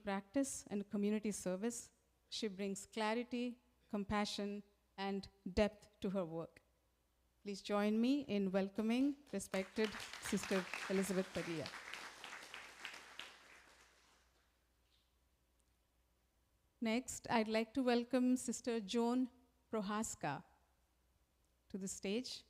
practice and community service, she brings clarity, compassion, and depth to her work. Please join me in welcoming respected Sister Elizabeth Padilla. Next, I'd like to welcome Sister Joan Prohaska to the stage.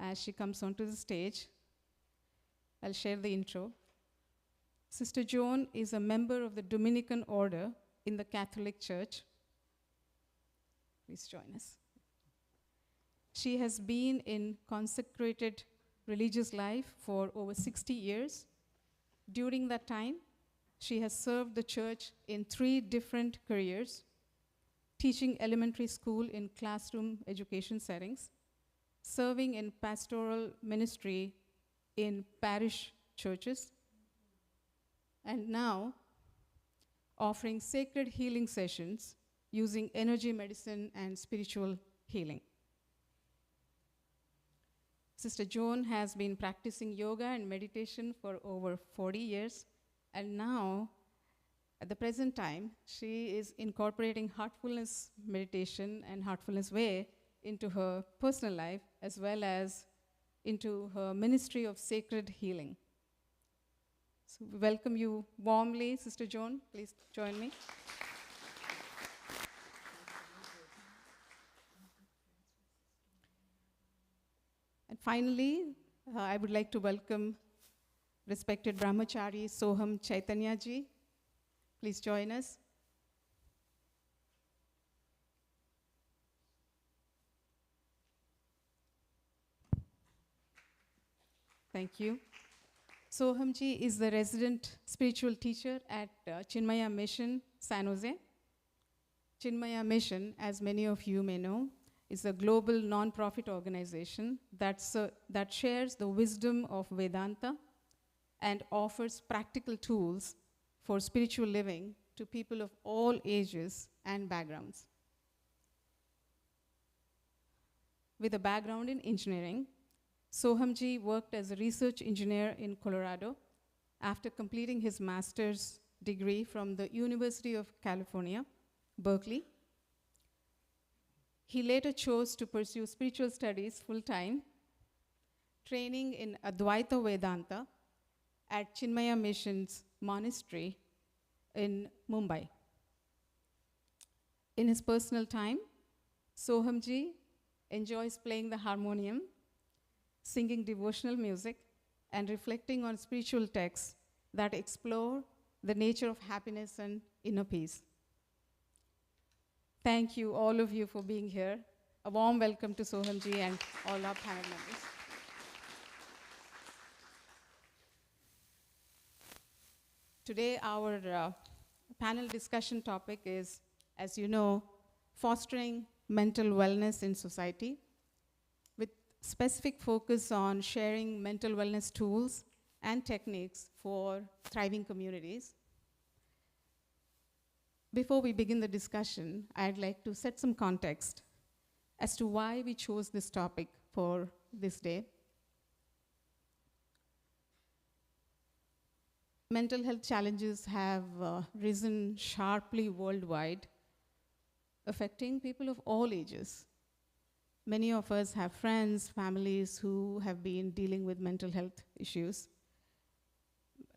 As she comes onto the stage, I'll share the intro. Sister Joan is a member of the Dominican Order in the Catholic Church. Please join us. She has been in consecrated religious life for over 60 years. During that time, she has served the church in 3 different careers: teaching elementary school in classroom education settings, serving in pastoral ministry in parish churches, and now offering sacred healing sessions using energy medicine and spiritual healing. Sister Joan has been practicing yoga and meditation for over 40 years, and now, at the present time, she is incorporating heartfulness meditation and heartfulness way into her personal life, as well as into her ministry of sacred healing. So we welcome you warmly, Sister Joan. Please join me. And finally, I would like to welcome respected Brahmachari Soham Chaitanya ji. Please join us. Thank you. Soham ji is the resident spiritual teacher at Chinmaya Mission, San Jose. Chinmaya Mission, as many of you may know, is a global non-profit organization that shares the wisdom of Vedanta and offers practical tools for spiritual living to people of all ages and backgrounds. With a background in engineering, Sohamji worked as a research engineer in Colorado after completing his master's degree from the University of California, Berkeley. He later chose to pursue spiritual studies full-time, training in Advaita Vedanta at Chinmaya Mission's monastery in Mumbai. In his personal time, Sohamji enjoys playing the harmonium, singing devotional music, and reflecting on spiritual texts that explore the nature of happiness and inner peace. Thank you, all of you, for being here. A warm welcome to Sohamji and all our panel members. Today, our panel discussion topic is, as you know, fostering mental wellness in society, with specific focus on sharing mental wellness tools and techniques for thriving communities. Before we begin the discussion, I'd like to set some context as to why we chose this topic for this day. Mental health challenges have risen sharply worldwide, affecting people of all ages. Many of us have friends, families who have been dealing with mental health issues.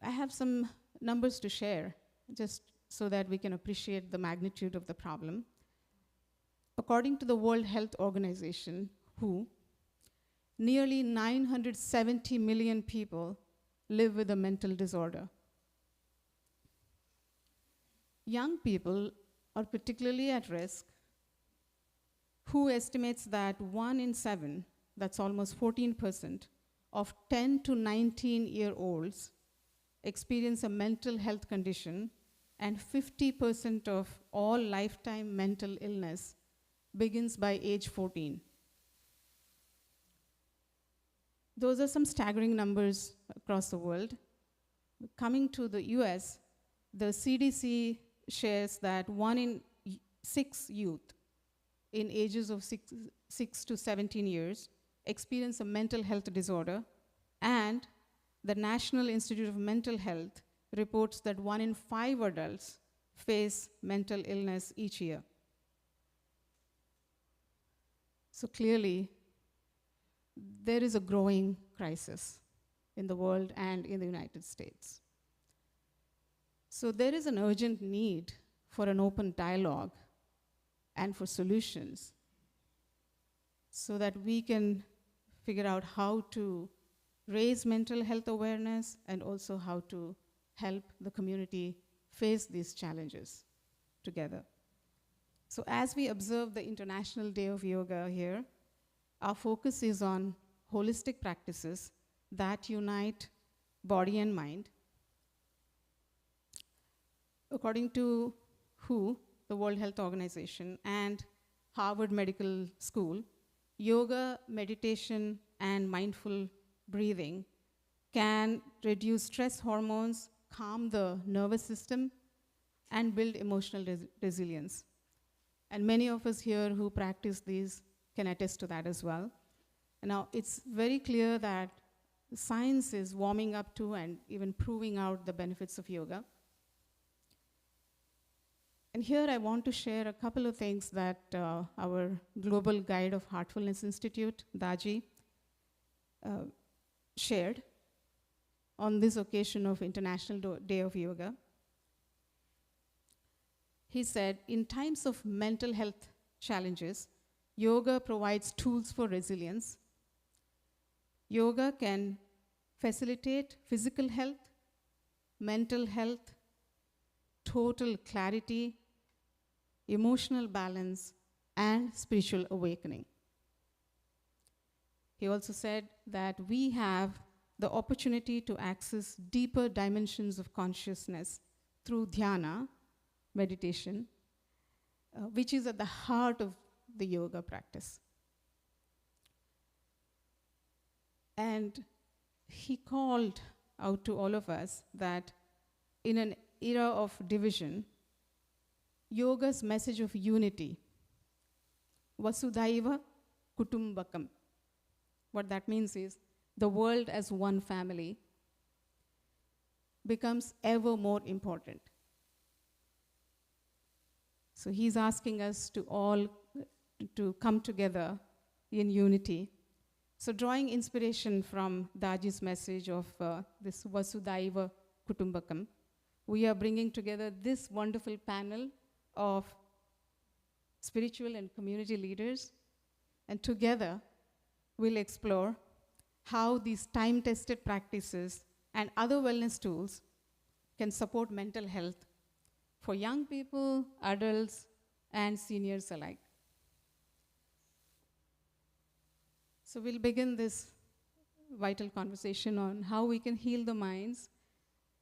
I have some numbers to share, just so that we can appreciate the magnitude of the problem. According to the World Health Organization, WHO, nearly 970 million people live with a mental disorder. Young people are particularly at risk. WHO estimates that 1 in 7, that's almost 14%, of 10 to 19-year-olds experience a mental health condition, and 50% of all lifetime mental illness begins by age 14. Those are some staggering numbers across the world. Coming to the US, the CDC shares that 1 in 6 youth in ages of 6 to 17 years experience a mental health disorder, and the National Institute of Mental Health reports that 1 in 5 adults face mental illness each year. So clearly, there is a growing crisis in the world and in the United States. So there is an urgent need for an open dialogue and for solutions so that we can figure out how to raise mental health awareness and also how to help the community face these challenges together. So as we observe the International Day of Yoga here, our focus is on holistic practices that unite body and mind. According to WHO, the World Health Organization, and Harvard Medical School, yoga, meditation, and mindful breathing can reduce stress hormones, calm the nervous system, and build emotional resilience. And many of us here who practice these can attest to that as well. And now it's very clear that science is warming up to and even proving out the benefits of yoga. And here I want to share a couple of things that our Global Guide of Heartfulness Institute, DAGI, shared on this occasion of International Day of Yoga. He said, in times of mental health challenges, yoga provides tools for resilience. Yoga can facilitate physical health, mental health, total clarity, emotional balance, and spiritual awakening. He also said that we have the opportunity to access deeper dimensions of consciousness through dhyana, meditation, which is at the heart of the yoga practice. And he called out to all of us that in an era of division, yoga's message of unity, Vasudhaiva Kutumbakam. What that means is the world as one family becomes ever more important. So he's asking us to all to come together in unity. So drawing inspiration from Daji's message of this Vasudhaiva Kutumbakam, we are bringing together this wonderful panel of spiritual and community leaders, and together we'll explore how these time-tested practices and other wellness tools can support mental health for young people, adults, and seniors alike. So we'll begin this vital conversation on how we can heal the minds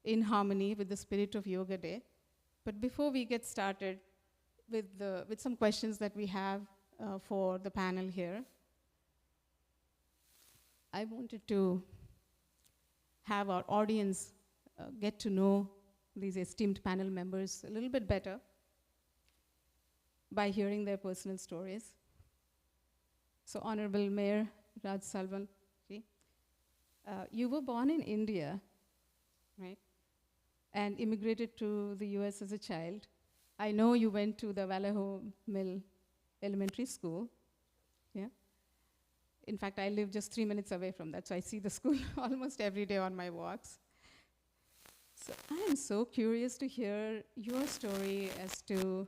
in harmony with the spirit of Yoga Day. But before we get started with some questions that we have for the panel here, I wanted to have our audience get to know these esteemed panel members a little bit better by hearing their personal stories. So Honorable Mayor Raj Salvan, you were born in India, right? And immigrated to the US as a child. I know you went to the Vallejo Mill Elementary School, yeah? In fact, I live just 3 minutes away from that, so I see the school almost every day on my walks. So I am so curious to hear your story as to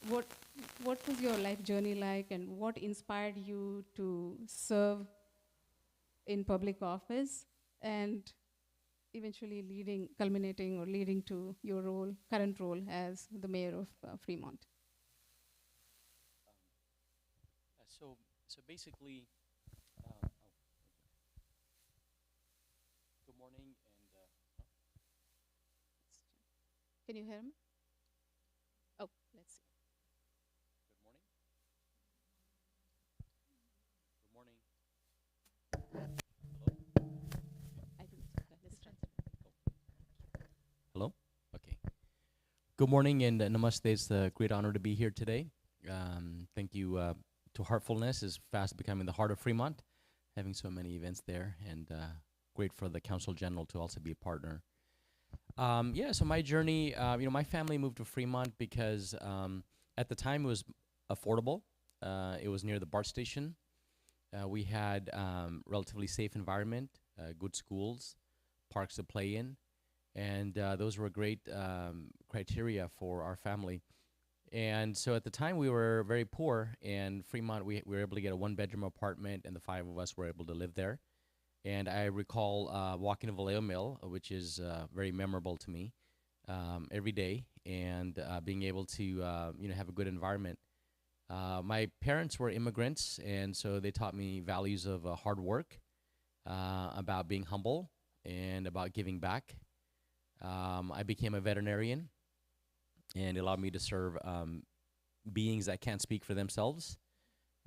what was your life journey like and what inspired you to serve in public office and eventually culminating or leading to your current role as the mayor of Fremont. So basically, good morning and Can you hear me? Oh, let's see. good morning. Good morning. Hello? I think let's try. Hello? Okay. Good morning and namaste. It's a great honor to be here today. Thank you to Heartfulness is fast becoming the heart of Fremont. having so many events there, and great for the Council General to also be a partner. Yeah, so my journey, my family moved to Fremont because at the time it was affordable. It was near the BART station. We had relatively safe environment, good schools, parks to play in, and those were great criteria for our family. And so at the time we were very poor, and Fremont we were able to get a 1-bedroom apartment, and the 5 of us were able to live there. And I recall walking to Vallejo Mill, which is very memorable to me, every day, and being able to have a good environment. My parents were immigrants, and so they taught me values of hard work, about being humble, and about giving back. I became a veterinarian, and it allowed me to serve beings that can't speak for themselves.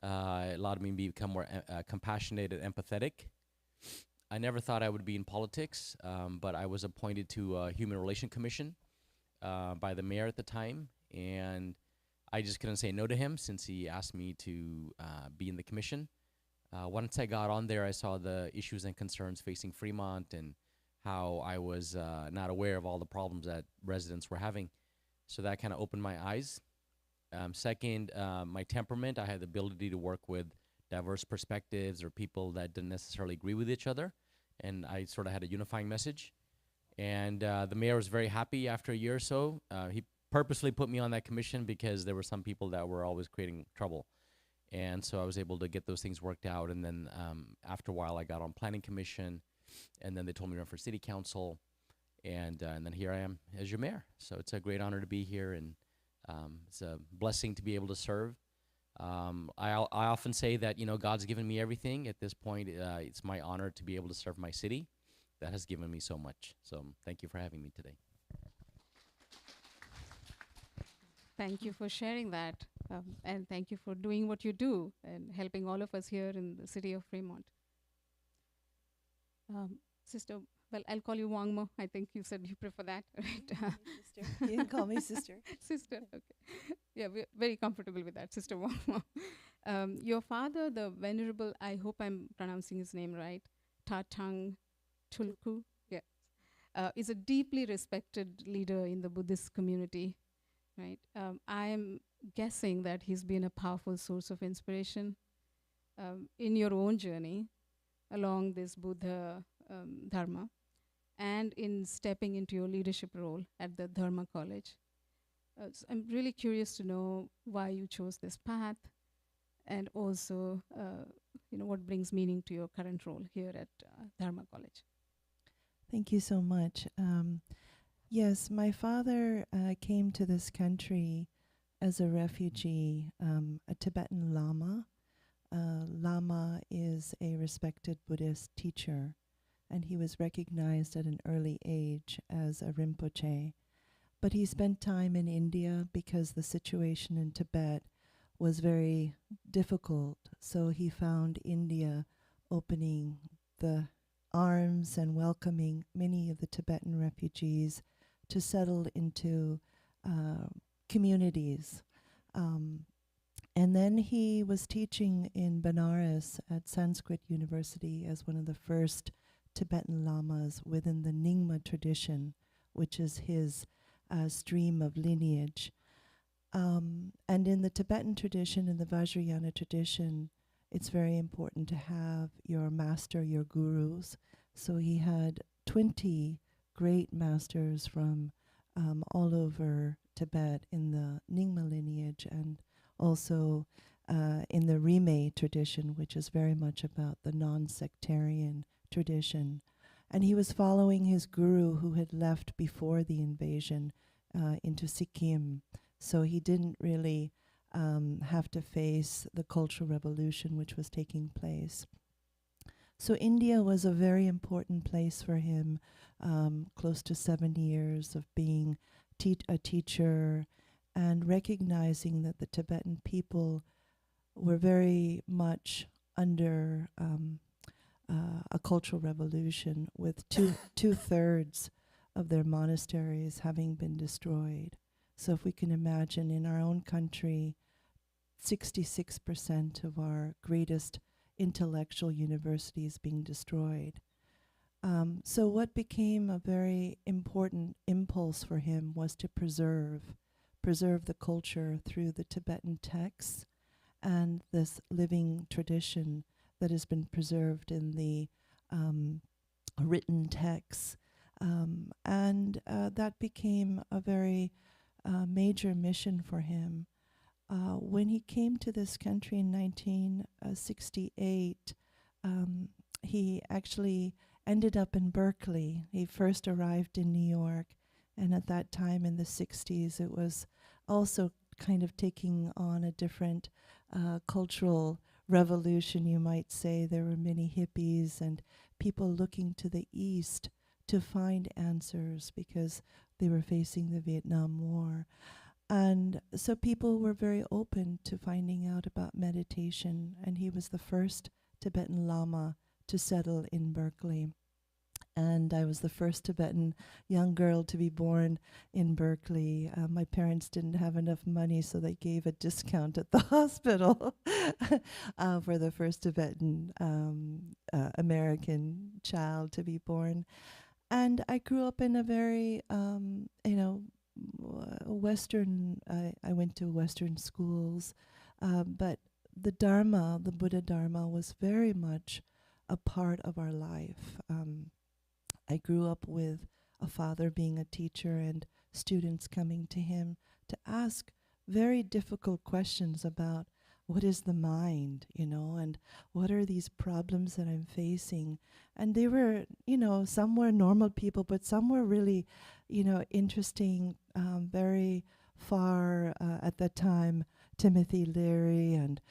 It allowed me to become more compassionate and empathetic. I never thought I would be in politics, but I was appointed to a Human Relation Commission by the mayor at the time, and I just couldn't say no to him since he asked me to be in the commission. Once I got on there, I saw the issues and concerns facing Fremont and how I was not aware of all the problems that residents were having. So that kind of opened my eyes. Second, my temperament, I had the ability to work with diverse perspectives or people that didn't necessarily agree with each other, and I sort of had a unifying message. And the mayor was very happy after a year or so. He purposely put me on that commission because there were some people that were always creating trouble. And so I was able to get those things worked out. And then after a while, I got on planning commission, and then they told me to run for city council. And then here I am as your mayor. So it's a great honor to be here, and it's a blessing to be able to serve. I often say that, God's given me everything. At this point, it's my honor to be able to serve my city. That has given me so much. So thank you for having me today. Thank you for sharing that, and thank you for doing what you do and helping all of us here in the city of Fremont. Sister, well, I'll call you Wangmo. I think you said you prefer that, right? Sister. You can call me sister. Sister, okay. Yeah, we're very comfortable with that, Sister Wangmo. Your father, the Venerable, I hope I'm pronouncing his name right, Tatang Tulku, yeah, is a deeply respected leader in the Buddhist community, right? I'm guessing that he's been a powerful source of inspiration in your own journey along this Buddha Dharma, and in stepping into your leadership role at the Dharma College. So I'm really curious to know why you chose this path, and also, what brings meaning to your current role here at Dharma College. Thank you so much. Yes, my father came to this country as a refugee, a Tibetan Lama. Lama is a respected Buddhist teacher, and he was recognized at an early age as a Rinpoche. But he spent time in India because the situation in Tibet was very difficult. So he found India opening the arms and welcoming many of the Tibetan refugees to settle into communities. And then he was teaching in Benares at Sanskrit University as one of the first Tibetan lamas within the Nyingma tradition, which is his stream of lineage. And in the Tibetan tradition, in the Vajrayana tradition, it's very important to have your master, your gurus. So he had 20 great masters from all over Tibet in the Nyingma lineage, and also in the Rime tradition, which is very much about the non-sectarian tradition. And he was following his guru who had left before the invasion into Sikkim. So he didn't really have to face the Cultural Revolution which was taking place. So India was a very important place for him, close to 7 years of being a teacher, and recognizing that the Tibetan people were very much under a cultural revolution, with two-thirds of their monasteries having been destroyed. So if we can imagine in our own country, 66% of our greatest intellectual universities being destroyed. So what became a very important impulse for him was to preserve the culture through the Tibetan texts and this living tradition that has been preserved in the written texts. And that became a very major mission for him. When he came to this country in 1968, he actually ended up in Berkeley. He first arrived in New York, and at that time in the 60s, it was also kind of taking on a different cultural revolution, you might say. There were many hippies and people looking to the east to find answers because they were facing the Vietnam War. And so people were very open to finding out about meditation, and he was the first Tibetan Lama to settle in Berkeley. And I was the first Tibetan young girl to be born in Berkeley. My parents didn't have enough money, so they gave a discount at the hospital for the first Tibetan American child to be born. And I grew up in a very, Western, I went to Western schools, but the Dharma, the Buddha Dharma, was very much a part of our life. I grew up with a father being a teacher and students coming to him to ask very difficult questions about what is the mind, and what are these problems that I'm facing. And they were, some were normal people, but some were really, interesting, very far at that time, Timothy Leary and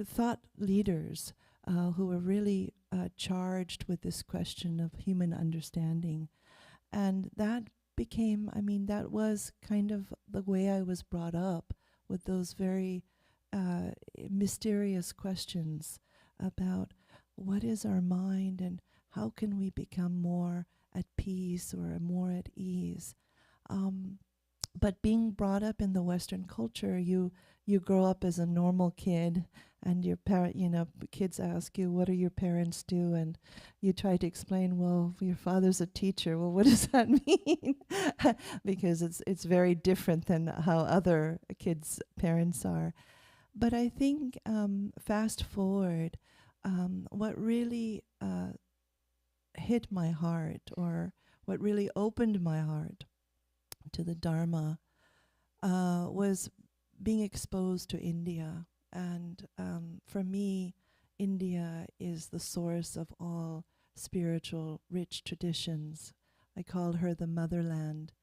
thought leaders who were really charged with this question of human understanding. And that became, that was kind of the way I was brought up, with those very mysterious questions about what is our mind and how can we become more at peace or more at ease. But being brought up in the Western culture, you grow up as a normal kid, and your kids ask you, what do your parents do? And you try to explain, well, your father's a teacher. Well, what does that mean? Because it's very different than how other kids' parents are. But I think fast forward, what really hit my heart, or what really opened my heart to the Dharma, was being exposed to India. And for me, India is the source of all spiritual rich traditions. I call her the motherland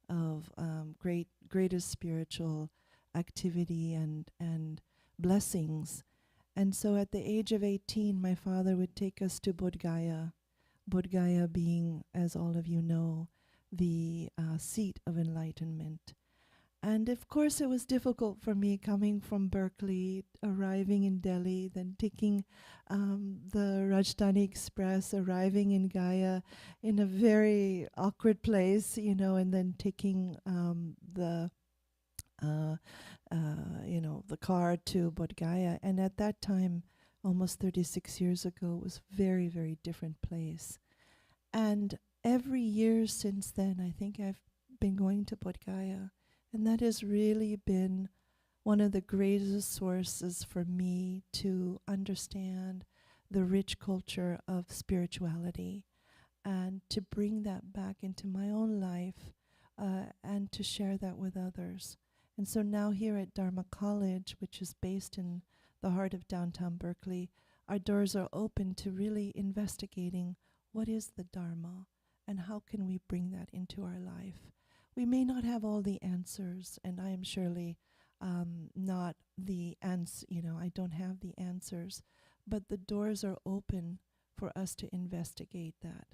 of greatest spiritual activity and blessings. And so at the age of 18, my father would take us to Bodh Gaya. Bodh Gaya being, as all of you know, the seat of enlightenment. And of course it was difficult for me coming from Berkeley, arriving in Delhi, then taking the Rajdhani Express, arriving in Gaya in a very awkward place, and then taking the car to Bodh Gaya. And at that time, almost 36 years ago, it was a very, very different place. And every year since then, I think I've been going to Bodh Gaya. And that has really been one of the greatest sources for me to understand the rich culture of spirituality, and to bring that back into my own life, and to share that with others. And so now here at Dharma College, which is based in the heart of downtown Berkeley, our doors are open to really investigating what is the Dharma and how can we bring that into our life. We may not have all the answers, and I am surely not the answer, I don't have the answers, but the doors are open for us to investigate that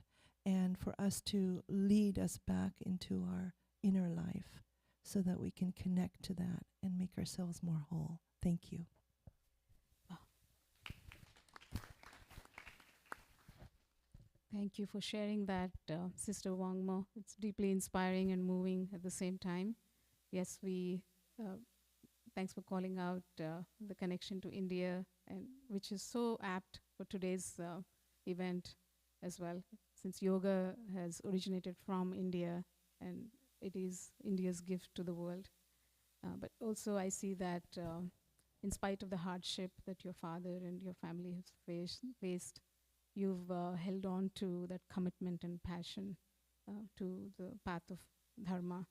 and for us to lead us back into our inner life so that we can connect to that and make ourselves more whole. Thank you. Thank you for sharing that, Sister Wangmo. It's deeply inspiring and moving at the same time. Yes, thanks for calling out the connection to India, and which is so apt for today's event as well, since yoga has originated from India and it is India's gift to the world. But also I see that in spite of the hardship that your father and your family has faced, you've held on to that commitment and passion to the path of dharma.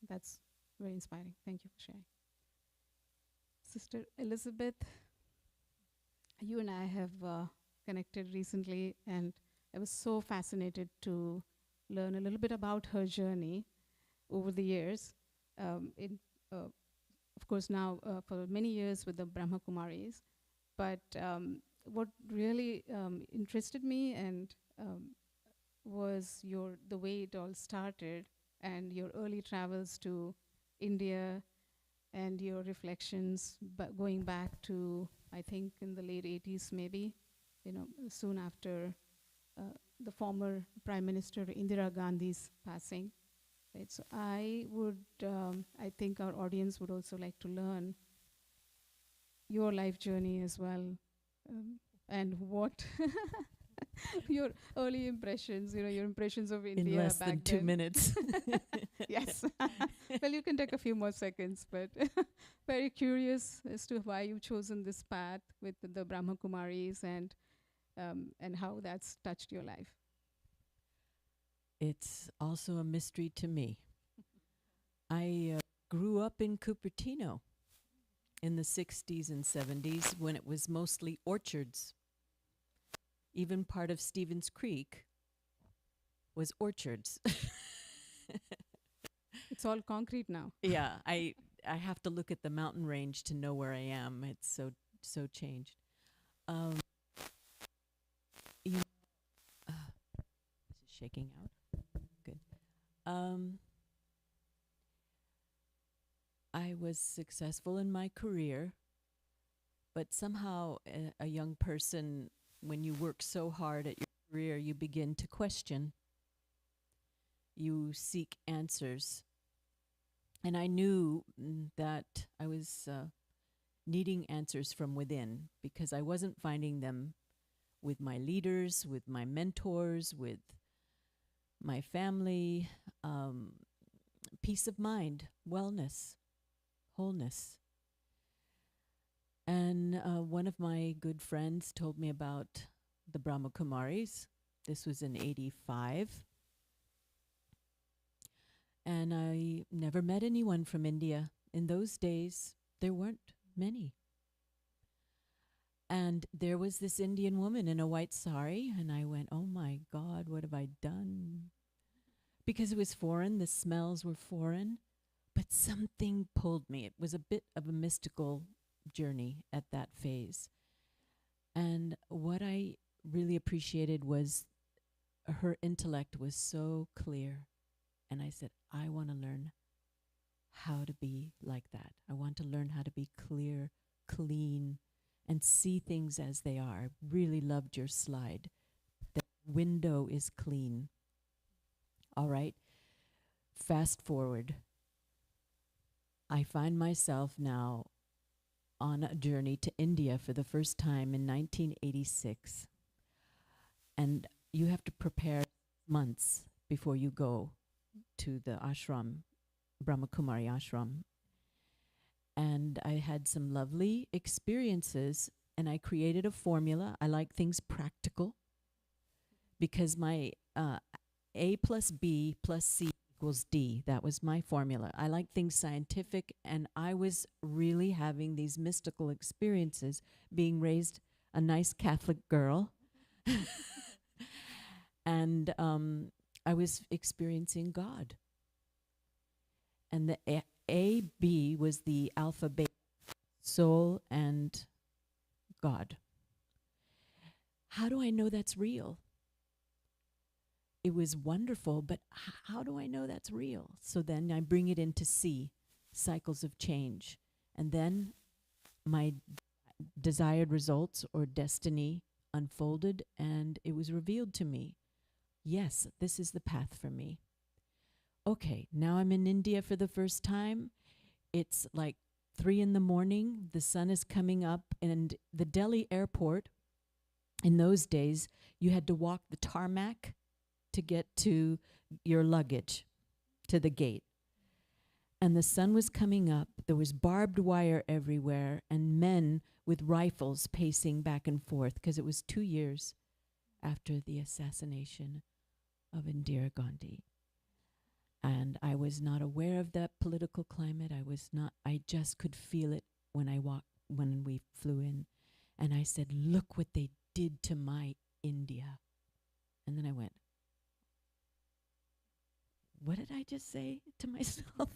That's very inspiring. Thank you for sharing. Sister Elizabeth, you and I have connected recently, and I was so fascinated to learn a little bit about her journey over the years. Of course, now for many years with the Brahma Kumaris, but what really interested me and was the way it all started and your early travels to India and your reflections going back to, I think, in the late 80s maybe, soon after the former Prime Minister Indira Gandhi's passing. Right? So I think our audience would also like to learn your life journey as well, and what your early impressions, your impressions of India in less back than 2 then. minutes. Yes. Well, you can take a few more seconds, but very curious as to why you've chosen this path with the Brahma Kumaris and how that's touched your life. It's also a mystery to me. I grew up in Cupertino in the 60s and 70s when it was mostly orchards. Even part of Stevens Creek was orchards. It's all concrete now. Yeah, I have to look at the mountain range to know where I am. It's so changed. This is shaking out. Good. I was successful in my career, but somehow a young person, when you work so hard at your career, you begin to question. You seek answers. And I knew that I was needing answers from within because I wasn't finding them with my leaders, with my mentors, with my family. Peace of mind, wellness, wholeness. And one of my good friends told me about the Brahma Kumaris. This was in 85. And I never met anyone from India. In those days, there weren't many. And there was this Indian woman in a white sari, and I went, oh my God, what have I done? Because it was foreign, the smells were foreign, but something pulled me. It was a bit of a mystical journey at that phase. And what I really appreciated was her intellect was so clear. And I said, I want to learn how to be like that. I want to learn how to be clear, clean, and see things as they are. I really loved your slide. The window is clean. All right. Fast forward. I find myself now on a journey to India for the first time in 1986. And you have to prepare months before you go to the ashram, Brahma Kumari ashram. And I had some lovely experiences, and I created a formula. I like things practical because my A plus B plus C equals D. That was my formula. I like things scientific, and I was really having these mystical experiences, being raised a nice Catholic girl. And I was experiencing God. And the A, B was the alphabet, soul and God. How do I know that's real? It was wonderful, but how do I know that's real? So then I bring it into C, cycles of change. And then my desired results or destiny unfolded, and it was revealed to me. Yes, this is the path for me. Okay, now I'm in India for the first time. It's like 3 a.m. The sun is coming up, and the Delhi airport In those days, you had to walk the tarmac to get to your luggage, to the gate. And the sun was coming up. There was barbed wire everywhere and men with rifles pacing back and forth because it was 2 years after the assassination of Indira Gandhi. And I was not aware of that political climate. I just could feel it when we flew in. And I said, look what they did to my India. And then I went, what did I just say to myself?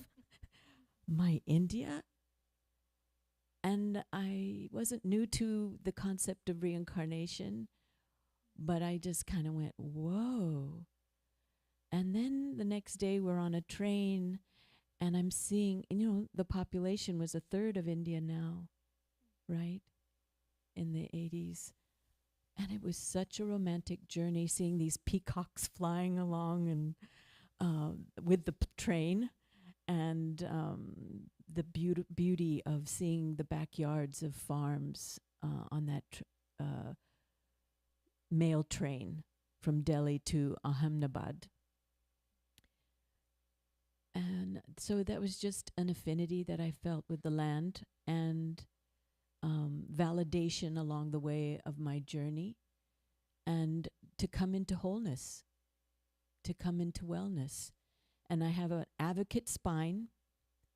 My India? And I wasn't new to the concept of reincarnation, but I just kind of went, whoa. And then the next day we're on a train and I'm seeing, the population was a third of India now, right? In the 80s. And it was such a romantic journey, seeing these peacocks flying along and with the train, and the beauty of seeing the backyards of farms on that mail train from Delhi to Ahmedabad. And so that was just an affinity that I felt with the land, and validation along the way of my journey, and to come into wholeness, to come into wellness. And I have an advocate spine,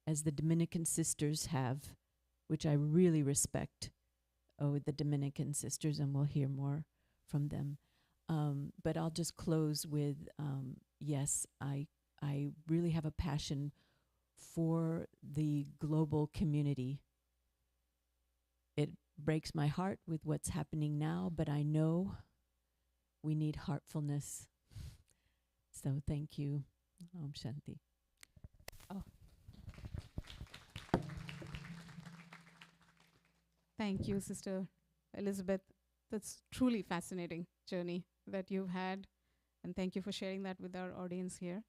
as the Dominican sisters have, which I really respect. The Dominican sisters, and we'll hear more from them. But I'll just close with, yes, I really have a passion for the global community. It breaks my heart with what's happening now, but I know we need heartfulness. So thank you. Om Shanti. Oh. Thank you, Sister Elizabeth. That's truly fascinating journey that you've had, and thank you for sharing that with our audience here.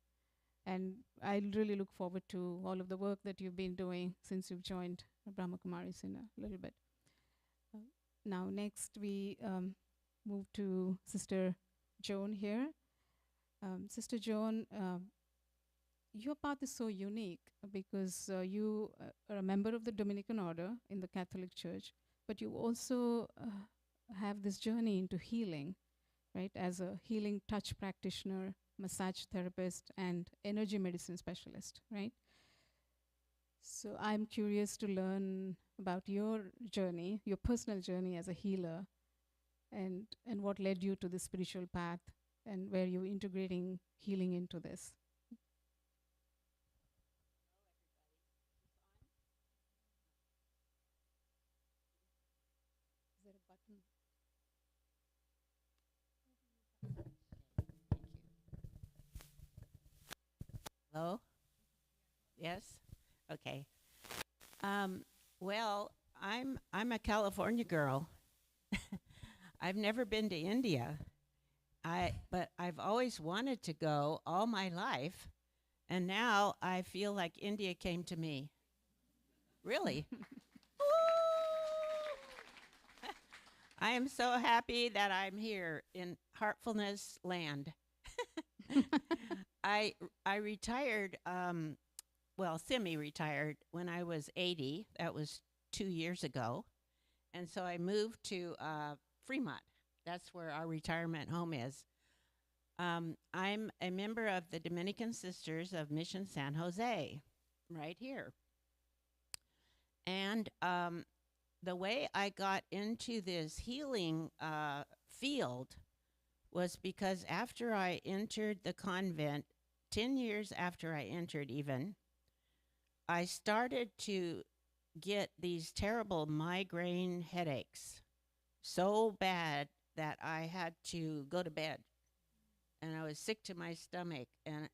And I really look forward to all of the work that you've been doing since you've joined Brahma Kumaris in a little bit. Now, next we move to Sister Joan here. Sister Joan, your path is so unique because you are a member of the Dominican order in the Catholic Church, but you also have this journey into healing, right? As a healing touch practitioner, massage therapist, and energy medicine specialist, right? So I'm curious to learn about your journey, your personal journey as a healer, and what led you to the spiritual path, and where you're integrating healing into this. Is there a button? Hello? Yes? Okay. Well, I'm a California girl. I've never been to India. But I've always wanted to go all my life, and now I feel like India came to me. Really? I am so happy that I'm here in Heartfulness Land. I retired, semi-retired when I was 80. That was 2 years ago. And so I moved to Fremont. That's where our retirement home is. I'm a member of the Dominican Sisters of Mission San Jose, right here. And the way I got into this healing field was because after I entered the convent, 10 years after I entered even, I started to get these terrible migraine headaches, so bad that I had to go to bed. And I was sick to my stomach, and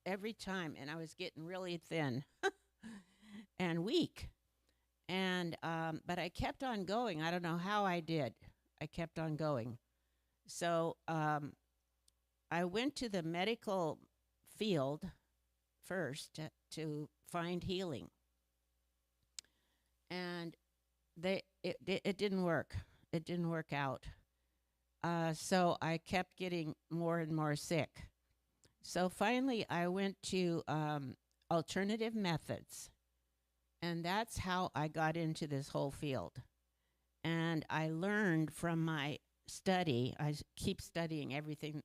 every time, and I was getting really thin and weak. And but I kept on going. I don't know how I did. I kept on going. So I went to the medical field first to find healing, and it didn't work. it didn't work out. So I kept getting more and more sick. So finally, I went to alternative methods, and that's how I got into this whole field. And I learned from my study. Keep studying everything,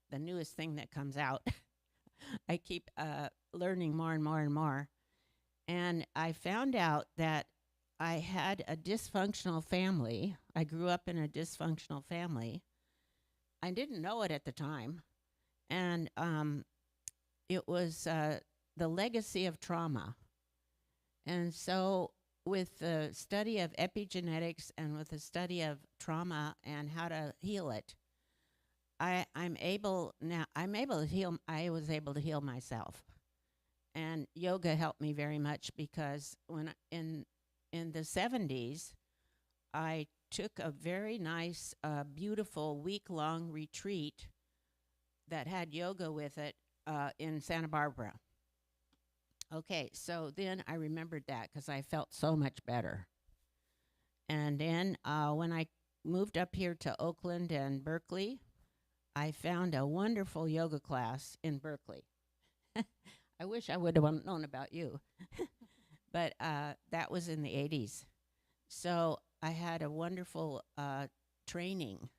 the newest thing that comes out. I keep learning more and more and more. And I found out that I had a dysfunctional family. I grew up in a dysfunctional family. I didn't know it at the time. And it was the legacy of trauma. And so, with the study of epigenetics and with the study of trauma and how to heal it, I'm able to heal. I was able to heal myself, and yoga helped me very much because when in the 70s, I took a very nice, beautiful week-long retreat that had yoga with it in Santa Barbara. Okay, so then I remembered that because I felt so much better. And then when I moved up here to Oakland and Berkeley, I found a wonderful yoga class in Berkeley. I wish I would have known about you. But that was in the 80s. So I had a wonderful training.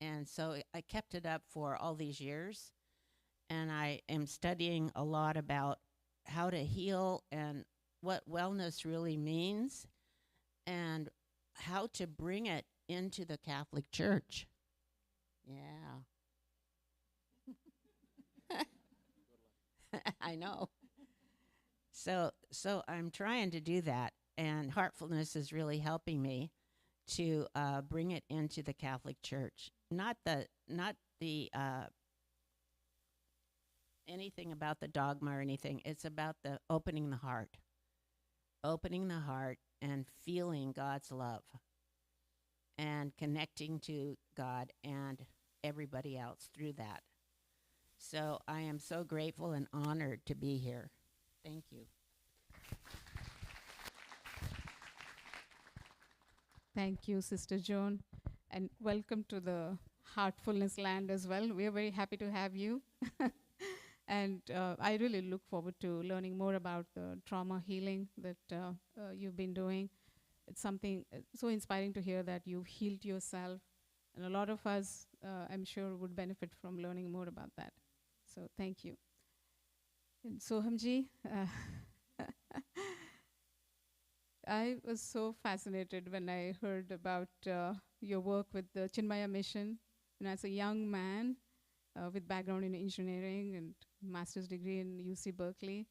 And so I kept it up for all these years. And I am studying a lot about how to heal and what wellness really means and how to bring it into the Catholic Church. Yeah. I know. So I'm trying to do that, and heartfulness is really helping me to bring it into the Catholic Church. Not the anything about the dogma or anything. It's about the opening the heart and feeling God's love and connecting to God and everybody else through that. So I am so grateful and honored to be here. Thank you. Thank you, Sister Joan, and welcome to the Heartfulness land as well. We are very happy to have you. And I really look forward to learning more about the trauma healing that you've been doing. It's something so inspiring to hear that you've healed yourself. And a lot of us, I'm sure, would benefit from learning more about that. So thank you. And Sohamji, I was so fascinated when I heard about your work with the Chinmaya Mission. And as a young man with background in engineering and master's degree in UC Berkeley,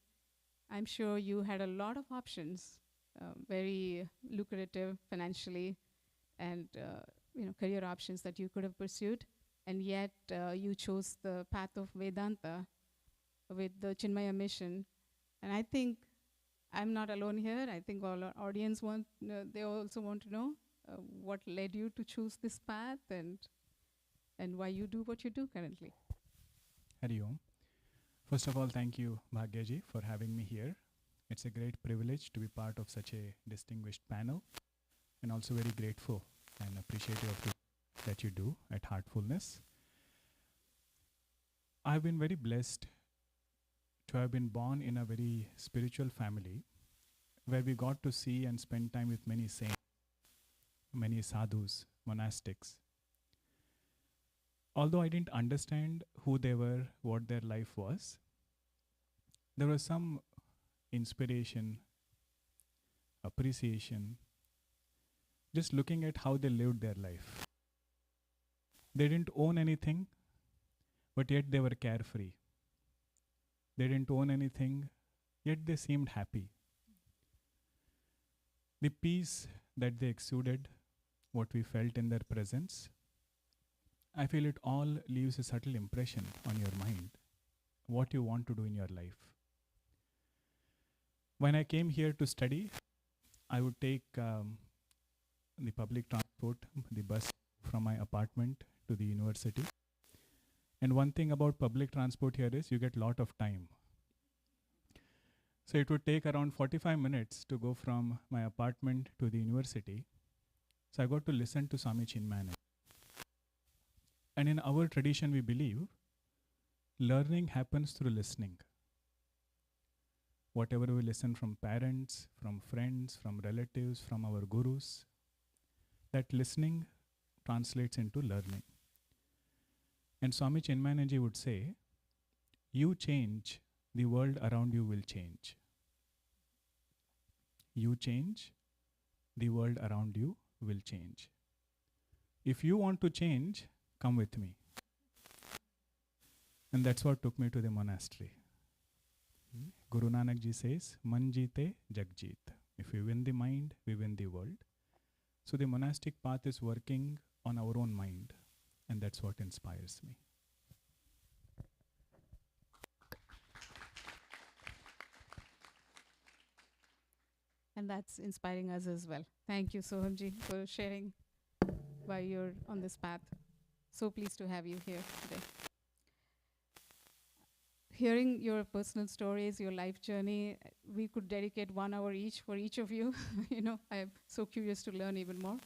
I'm sure you had a lot of options, very lucrative financially, and career options that you could have pursued. And yet you chose the path of Vedanta with the Chinmaya Mission. And I think I'm not alone here. I think all our audience they also want to know what led you to choose this path and why you do what you do currently. Hari Om. First of all, thank you, Bhagyaji, for having me here. It's a great privilege to be part of such a distinguished panel, and also very grateful and appreciative of that you do at Heartfulness. I've been very blessed to have been born in a very spiritual family where we got to see and spend time with many saints, many sadhus, monastics. Although I didn't understand who they were, what their life was, there was some inspiration, appreciation, just looking at how they lived their life. They didn't own anything, but yet they were carefree. They didn't own anything, yet they seemed happy. The peace that they exuded, what we felt in their presence, I feel it all leaves a subtle impression on your mind, what you want to do in your life. When I came here to study, I would take the public transport, the bus from my apartment to the university. And one thing about public transport here is you get a lot of time. So it would take around 45 minutes to go from my apartment to the university. So I got to listen to Swami Chinmaya. And in our tradition, we believe learning happens through listening. Whatever we listen from parents, from friends, from relatives, from our gurus, that listening translates into learning. And Swami Chinmaya would say, you change, the world around you will change. You change, the world around you will change. If you want to change, come with me. And that's what took me to the monastery. Guru Nanak Ji says, Man jeete, jag jeet. If we win the mind, we win the world. So the monastic path is working on our own mind. And that's what inspires me. And that's inspiring us as well. Thank you, Sohamji, for sharing why you're on this path. So pleased to have you here today. Hearing your personal stories, your life journey, we could dedicate 1 hour each for each of you. I'm so curious to learn even more.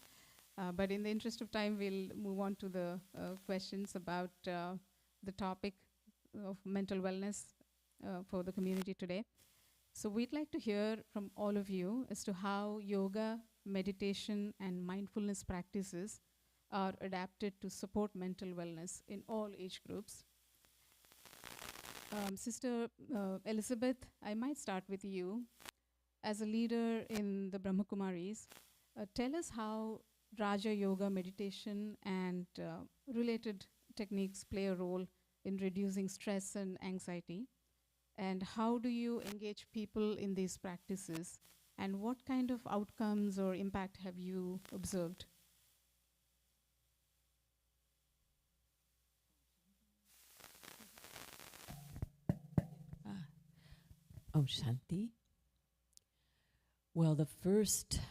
But in the interest of time, we'll move on to the questions about the topic of mental wellness for the community today. So we'd like to hear from all of you as to how yoga, meditation, and mindfulness practices are adapted to support mental wellness in all age groups. Sister Elizabeth, I might start with you. As a leader in the Brahma Kumaris, tell us how Raja Yoga meditation and related techniques play a role in reducing stress and anxiety. And how do you engage people in these practices? And what kind of outcomes or impact have you observed? Om Shanti. Well, the first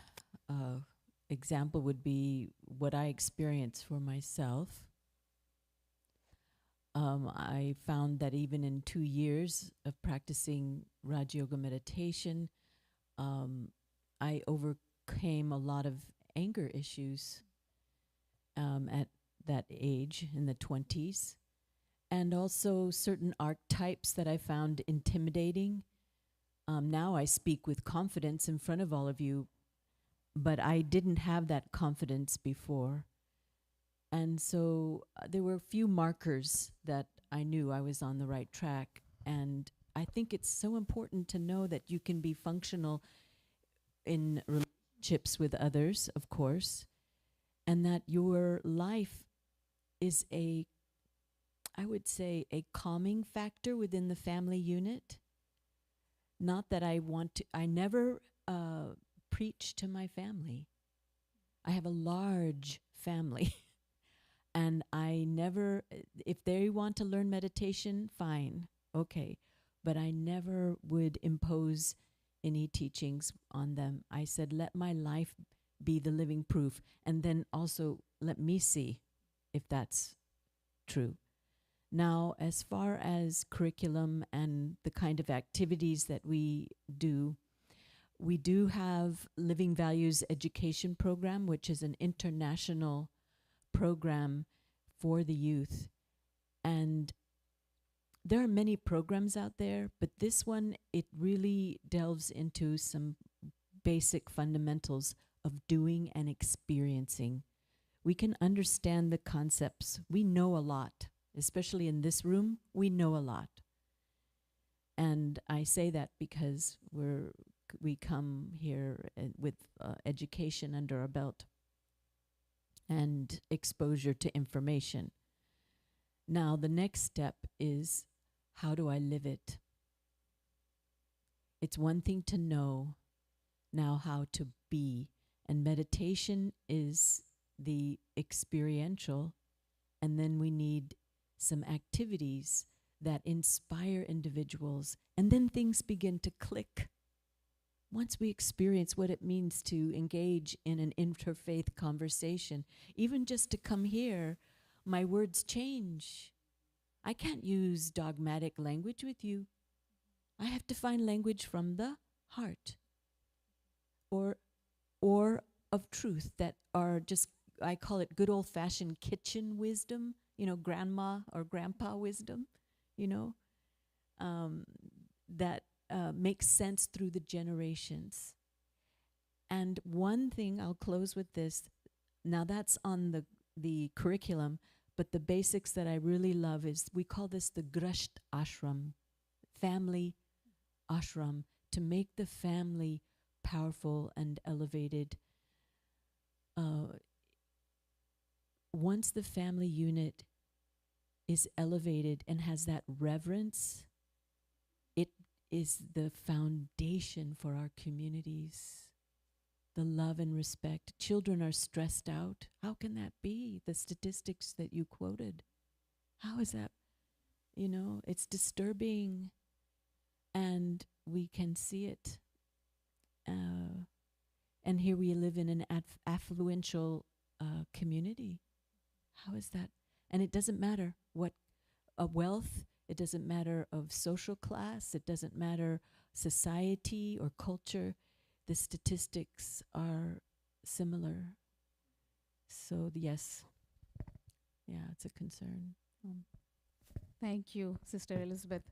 example would be what I experienced for myself. I found that even in 2 years of practicing Raj Yoga meditation, I overcame a lot of anger issues at that age, in the 20s, and also certain archetypes that I found intimidating. Now I speak with confidence in front of all of you, but I didn't have that confidence before. And so there were a few markers that I knew I was on the right track. And I think it's so important to know that you can be functional in relationships with others, of course, and that your life is I would say, a calming factor within the family unit. Not that I never preach to my family. I have a large family. And I never, if they want to learn meditation, fine, okay. But I never would impose any teachings on them. I said, let my life be the living proof. And then also let me see if that's true. Now, as far as curriculum and the kind of activities that we do have Living Values Education Program, which is an international program for the youth. And there are many programs out there, but this one, it really delves into some basic fundamentals of doing and experiencing. We can understand the concepts. We know a lot, especially in this room, we know a lot. And I say that because we come here with education under our belt and exposure to information. Now, the next step is, how do I live it? It's one thing to know, now how to be. And meditation is the experiential, and then we need some activities that inspire individuals, and then things begin to click. Once we experience what it means to engage in an interfaith conversation, even just to come here, my words change. I can't use dogmatic language with you. I have to find language from the heart, or of truth that are just, I call it good old-fashioned kitchen wisdom, grandma or grandpa wisdom, you know, that makes sense through the generations. And one thing, I'll close with this, now that's on the curriculum, but the basics that I really love is, we call this the Grasht Ashram, family ashram, to make the family powerful and elevated. Once the family unit is elevated and has that reverence, it is the foundation for our communities. The love and respect. Children are stressed out. How can that be? The statistics that you quoted. How is that? It's disturbing, and we can see it. And here we live in an affluential community. How is that? And it doesn't matter what wealth, it doesn't matter of social class, it doesn't matter society or culture. The statistics are similar. So yes, it's a concern. Thank you, Sister Elizabeth.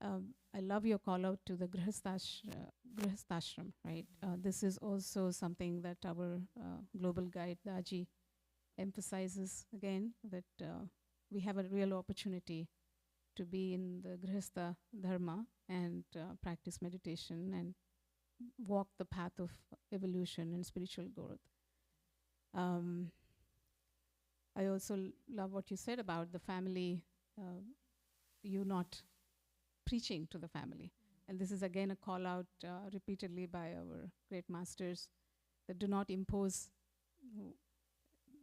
I love your call out to the Grihasthashram, right? This is also something that our global guide, Daji, emphasizes again, that we have a real opportunity to be in the Grihastha Dharma and practice meditation and walk the path of evolution and spiritual growth. I also love what you said about the family, you not preaching to the family. And this is again a call out repeatedly by our great masters, that do not impose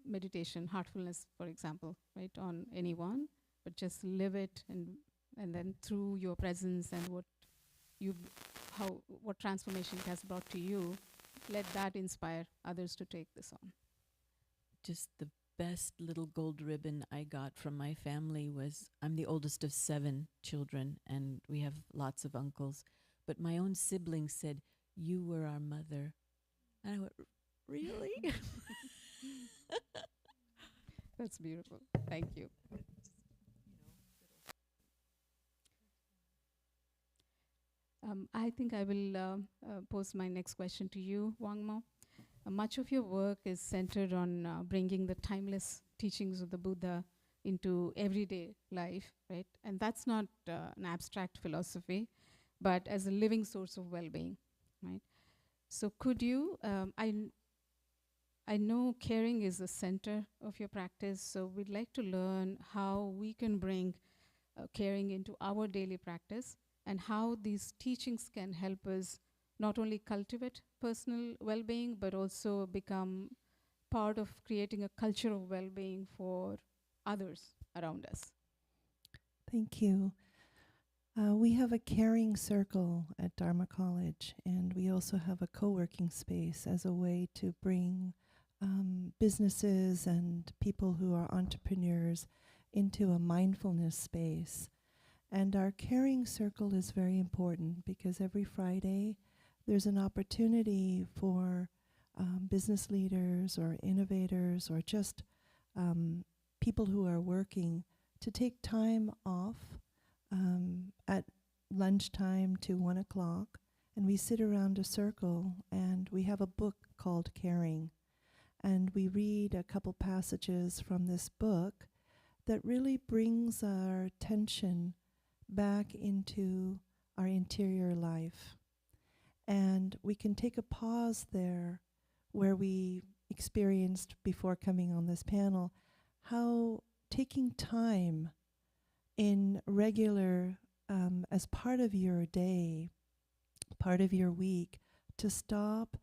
meditation, heartfulness, for example, right, on anyone, but just live it, and then through your presence and what transformation it has brought to you, let that inspire others to take this on. Just the best little gold ribbon I got from my family was, I'm the oldest of 7 children, and we have lots of uncles, but my own siblings said, "You were our mother." And I went, really? That's beautiful. Thank you. I think I will pose my next question to you, Wangmo. Much of your work is centered on bringing the timeless teachings of the Buddha into everyday life, right? And that's not an abstract philosophy, but as a living source of well-being, right? So could you, I know caring is the center of your practice, so we'd like to learn how we can bring caring into our daily practice, and how these teachings can help us not only cultivate personal well-being, but also become part of creating a culture of well-being for others around us. Thank you. We have a caring circle at Dharma College, and we also have a co-working space as a way to bring businesses and people who are entrepreneurs into a mindfulness space. And our caring circle is very important because every Friday there's an opportunity for business leaders or innovators or just people who are working to take time off at lunchtime to 1 o'clock, and we sit around a circle and we have a book called Caring, and we read a couple passages from this book that really brings our attention back into our interior life. And we can take a pause there where we experienced before coming on this panel how taking time in regular, as part of your day, part of your week, to stop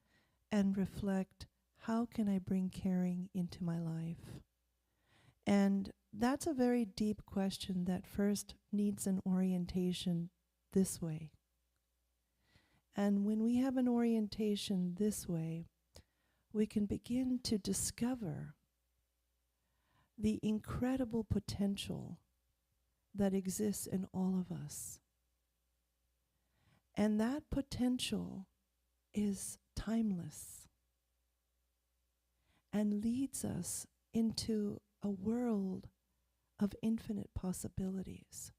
and reflect, how can I bring caring into my life? And that's a very deep question that first needs an orientation this way. And when we have an orientation this way, we can begin to discover the incredible potential that exists in all of us. And that potential is timeless. and leads us into a world of infinite possibilities.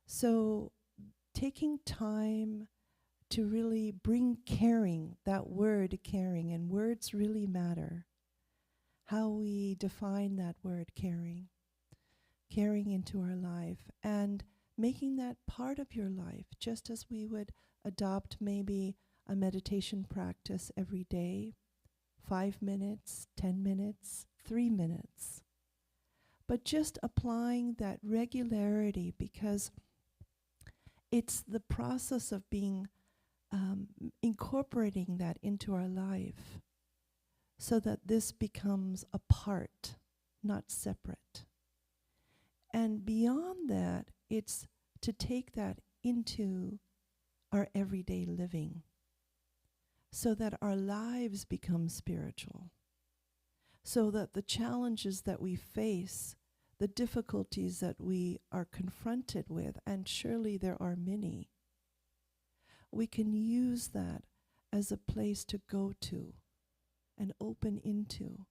So taking time to really bring caring, that word caring, and words really matter. How we define that word caring into our life, and making that part of your life, just as we would adopt maybe a meditation practice every day, 5 minutes, 10 minutes, 3 minutes. But just applying that regularity, because it's the process of being incorporating that into our life so that this becomes a part, not separate. And beyond that, it's to take that into our everyday living so that our lives become spiritual, so that the challenges that we face, the difficulties that we are confronted with, and surely there are many, we can use that as a place to go to and open into.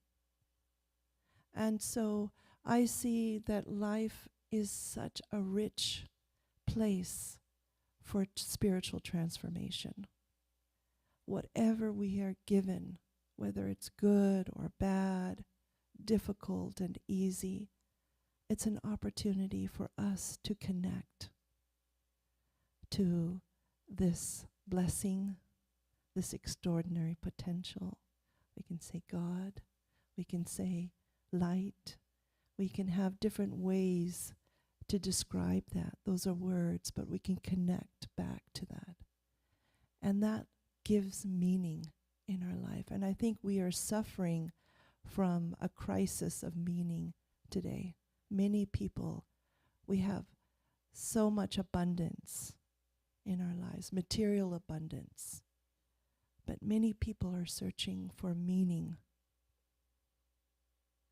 And so I see that life is such a rich place for spiritual transformation. Whatever we are given, whether it's good or bad, difficult and easy, it's an opportunity for us to connect to this blessing, this extraordinary potential. We can say God, we can say light, we can have different ways to describe that. Those are words, but we can connect back to that. And that gives meaning in our life. And I think we are suffering from a crisis of meaning today. Many people, we have so much abundance in our lives, material abundance. But many people are searching for meaning.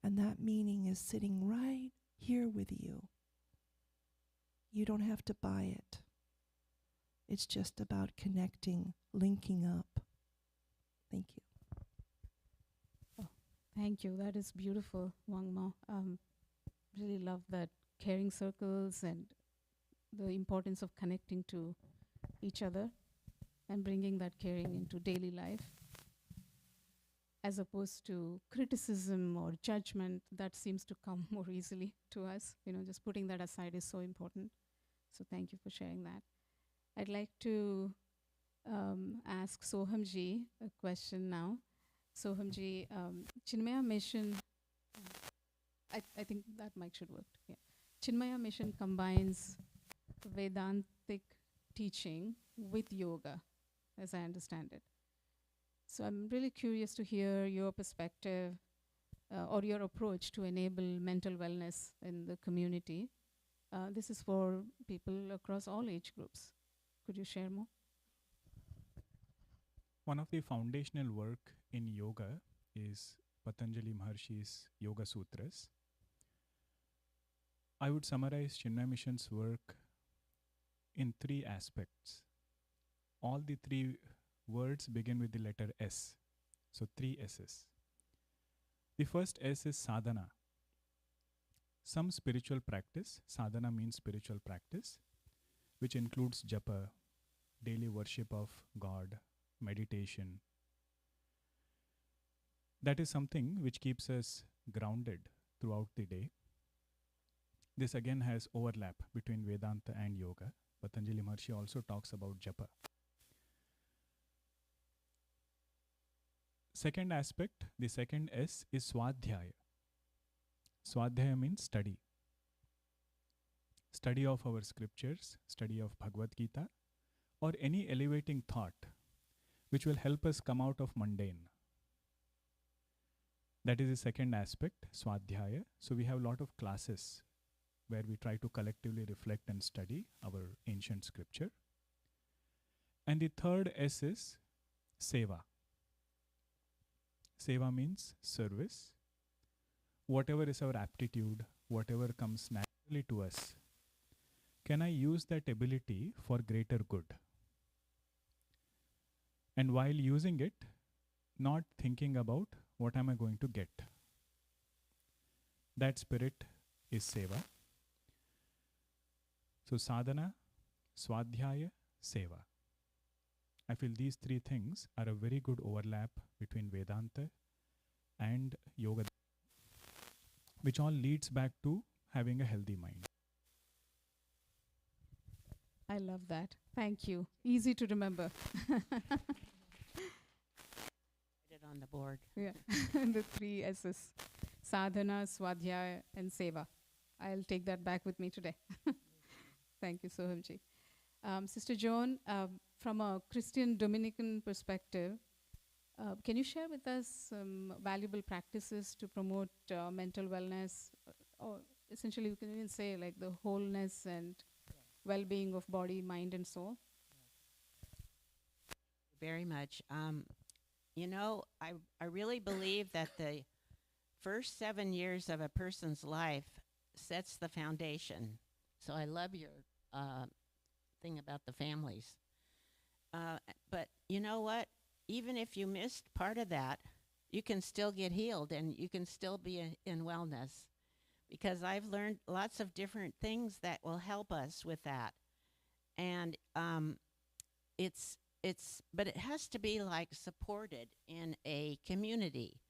And that meaning is sitting right here with you. You don't have to buy it. It's just about connecting, linking up. Thank you. Oh, thank you. That is beautiful, Wangmo. Really love that caring circles and the importance of connecting to each other and bringing that caring into daily life, as opposed to criticism or judgment that seems to come more easily to us. Just putting that aside is so important. So thank you for sharing that. I'd like to ask Sohamji a question now. Sohamji, Chinmaya Mission, I think that mic should work. Yeah. Chinmaya Mission combines Vedantic teaching with yoga, as I understand it. So I'm really curious to hear your perspective or your approach to enable mental wellness in the community. This is for people across all age groups. Could you share more? One of the foundational work in yoga is Patanjali Maharshi's Yoga Sutras. I would summarize Chinmaya Mission's work in 3 aspects. All the 3 words begin with the letter S. So 3 S's. The first S is sadhana. Some spiritual practice. Sadhana means spiritual practice, which includes japa, daily worship of God, meditation. That is something which keeps us grounded throughout the day. This again has overlap between Vedanta and yoga. Patanjali Maharshi also talks about japa. Second aspect, the second S is swadhyaya. Swadhyaya means study. Study of our scriptures, study of Bhagavad Gita, or any elevating thought which will help us come out of mundane. That is the second aspect, swadhyaya. So we have a lot of classes where we try to collectively reflect and study our ancient scripture. And the third S is seva. Seva means service. Whatever is our aptitude, whatever comes naturally to us, can I use that ability for greater good? And while using it, not thinking about what am I going to get? That spirit is seva. So sadhana, swadhyaya, seva. I feel these three things are a very good overlap between Vedanta and yoga, which all leads back to having a healthy mind. I love that. Thank you. Easy to remember. Put it on the board. Yeah, the three S's: sadhana, swadhyaya, and seva. I'll take that back with me today. Thank you, Sohamji. Sister Joan, from a Christian Dominican perspective, can you share with us some valuable practices to promote mental wellness, or essentially we can even say like the wholeness and well-being of body, mind, and soul? Very much. You know, I really believe that the first 7 years of a person's life sets the foundation. So I love your thing about the families. But you know what? Even if you missed part of that, you can still get healed and you can still be in wellness, because I've learned lots of different things that will help us with that. And but it has to be like supported in a community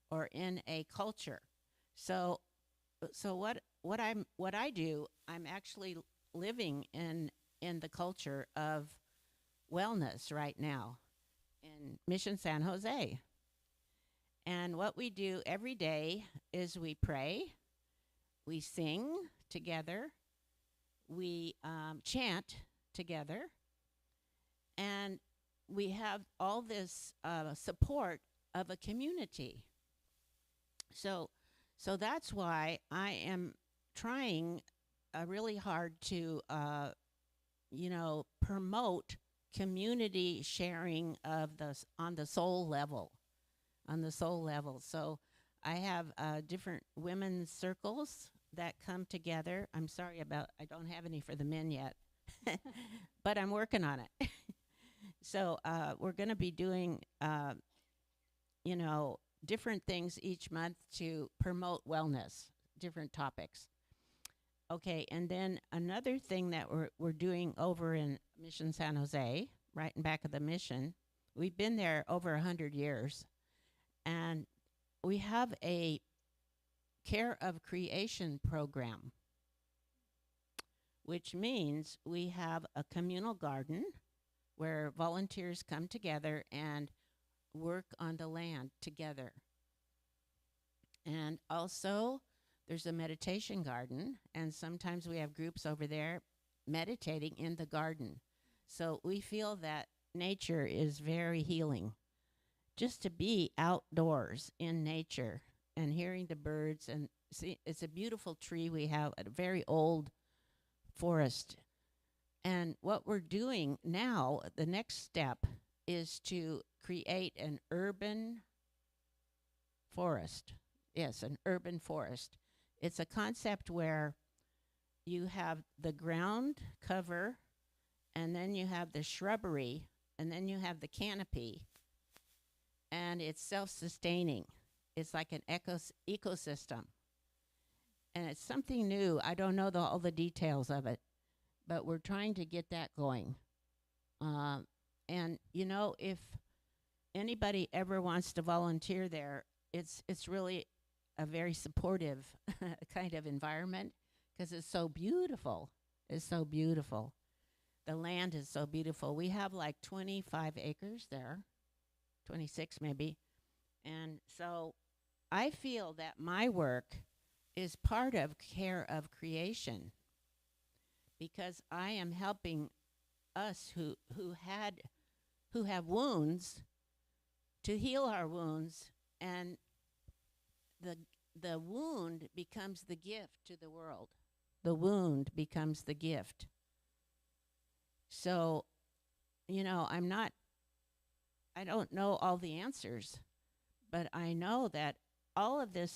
or in a culture. So what I do, I'm actually living in the culture of wellness right now in Mission San Jose. And what we do every day is we pray, we sing together, we chant together, and we have all this support of a community. So that's why I am trying really hard to, promote community sharing of on the soul level. So I have different women's circles that come together. I'm sorry I don't have any for the men yet, but I'm working on it. So we're going to be doing, different things each month to promote wellness, different topics. Okay, and then another thing that we're doing over in Mission San Jose, right in back of the mission, we've been there over 100 years, and we have a care of creation program, which means we have a communal garden where volunteers come together and work on the land together. And also, there's a meditation garden, and sometimes we have groups over there meditating in the garden. So we feel that nature is very healing. Just to be outdoors in nature and hearing the birds, and see, it's a beautiful tree we have, a very old forest. And what we're doing now, the next step, is to create an urban forest. Yes, an urban forest. It's a concept where you have the ground cover, and then you have the shrubbery, and then you have the canopy, and it's self-sustaining. It's like an ecosystem. And it's something new. I don't know all the details of it, but we're trying to get that going. And, if anybody ever wants to volunteer there, it's really a very supportive kind of environment, because it's so beautiful. It's so beautiful. The land is so beautiful. We have like 25 acres there, 26 maybe. And so I feel that my work is part of care of creation, because I am helping us who have wounds to heal our wounds, and the wound becomes the gift to the world. The wound becomes the gift. So, I don't know all the answers, but I know that all of the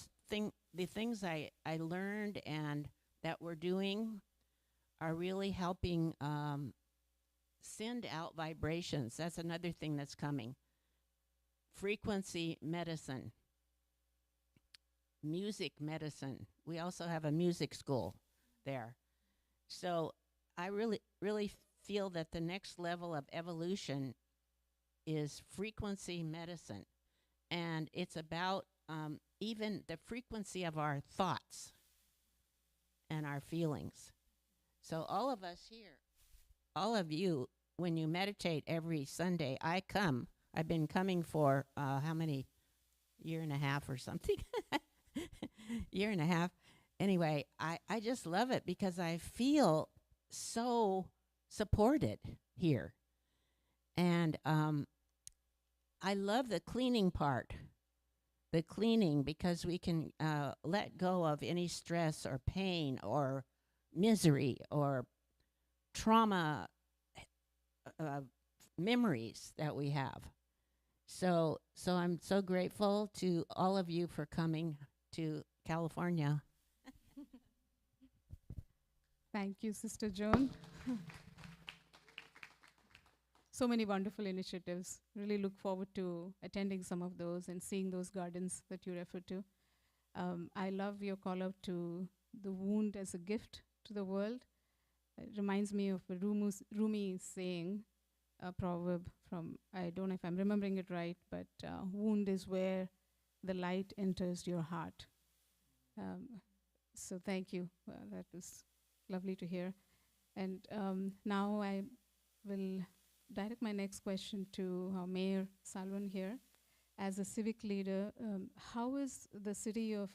things I learned and that we're doing are really helping send out vibrations. That's another thing that's coming. Frequency medicine. music medicine. We also have a music school there. So I really feel that the next level of evolution is frequency medicine. And it's about even the frequency of our thoughts and our feelings. So all of us here, all of you, when you meditate every Sunday, I've been coming for how many? Year and a half or something. Year and a half. Anyway, I just love it because I feel so supported here. And I love the cleaning part. The cleaning, because we can let go of any stress or pain or misery or trauma memories that we have. So I'm so grateful to all of you for coming to California. Thank you, Sister Joan. So many wonderful initiatives. Really look forward to attending some of those and seeing those gardens that you referred to. I love your call out to the wound as a gift to the world. It reminds me of a Rumi saying, a proverb from, I don't know if I'm remembering it right, but wound is where the light enters your heart. So thank you. That was lovely to hear. And now I will direct my next question to Mayor Salwan here. As a civic leader, how is the city of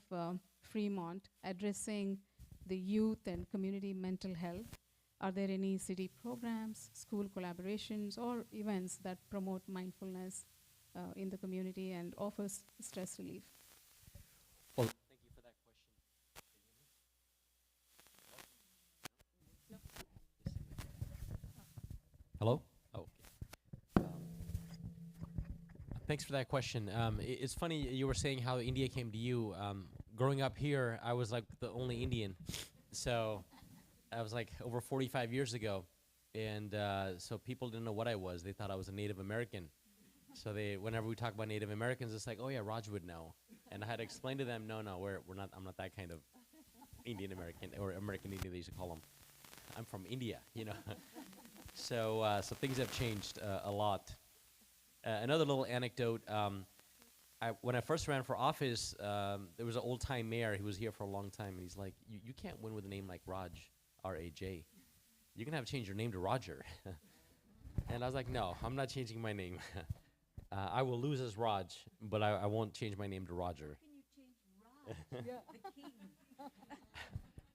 Fremont addressing the youth and community mental health? Are there any city programs, school collaborations, or events that promote mindfulness in the community and offers stress relief? Well, thank you for that question. Hello? Oh, okay. Thanks for that question. It's funny, you were saying how India came to you. Growing up here, I was like the only Indian. So I was like over 45 years ago. And so people didn't know what I was. They thought I was a Native American. So whenever we talk about Native Americans, it's like, oh yeah, Raj would know. And I had to explain to them, no, we're not. I'm not that kind of Indian American or American Indian they used to call them. I'm from India, you know. So things have changed a lot. Another little anecdote. When I first ran for office, there was an old-time mayor. He was here for a long time, and he's like, "You can't win with a name like Raj, R-A-J. You're gonna have to change your name to Roger." And I was like, "No, I'm not changing my name. I will lose as Raj, but I won't change my name to Roger." How can you change Raj, the king?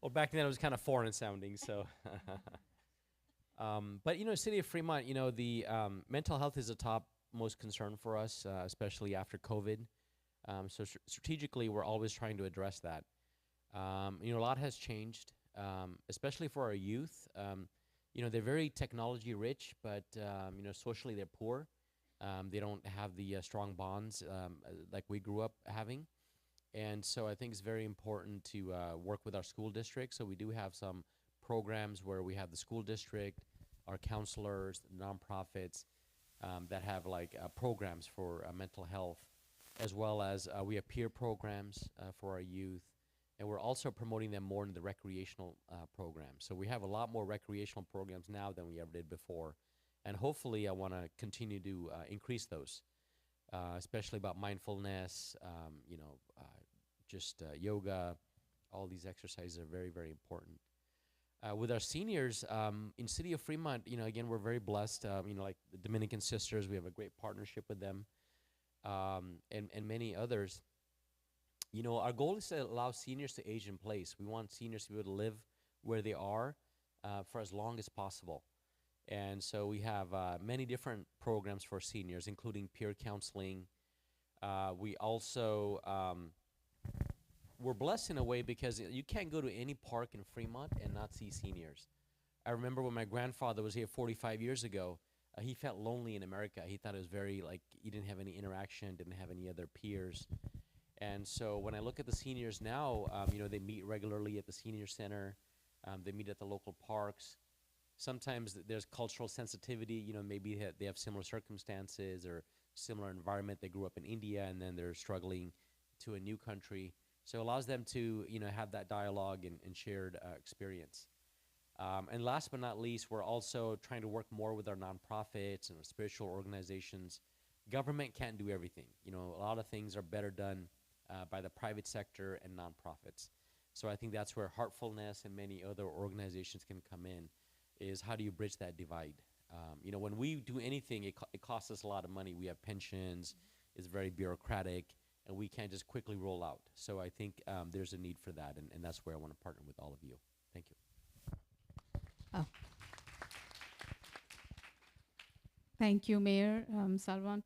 Well, back then it was kind of foreign sounding, so. But city of Fremont, the mental health is a top most concern for us, especially after COVID. So strategically, we're always trying to address that. A lot has changed, especially for our youth. They're very technology rich, but socially they're poor. They don't have the strong bonds like we grew up having. And so I think it's very important to work with our school district. So we do have some programs where we have the school district, our counselors, nonprofits that have programs for mental health, as well as we have peer programs for our youth. And we're also promoting them more in the recreational programs. So we have a lot more recreational programs now than we ever did before. And hopefully I want to continue to increase those, especially about mindfulness, yoga. All these exercises are very, very important. With our seniors in city of Fremont, again, we're very blessed. Like the Dominican Sisters, we have a great partnership with them, and many others. Our goal is to allow seniors to age in place. We want seniors to be able to live where they are for as long as possible. And so we have many different programs for seniors, including peer counseling. We also we're blessed in a way because you can't go to any park in Fremont and not see seniors. I remember when my grandfather was here 45 years ago, he felt lonely in America. He thought it was very, he didn't have any interaction, didn't have any other peers. And so when I look at the seniors now, they meet regularly at the senior center. They meet at the local parks. Sometimes there's cultural sensitivity. Maybe they have similar circumstances or similar environment. They grew up in India, and then they're struggling to a new country. So it allows them to, have that dialogue and shared experience. And last but not least, we're also trying to work more with our nonprofits and our spiritual organizations. Government can't do everything. A lot of things are better done by the private sector and nonprofits. So I think that's where Heartfulness and many other organizations can come in, is how do you bridge that divide? When we do anything, it costs us a lot of money. We have pensions, it's very bureaucratic, and we can't just quickly roll out. So I think there's a need for that, and that's where I want to partner with all of you. Thank you. Thank you, Mayor Salvan.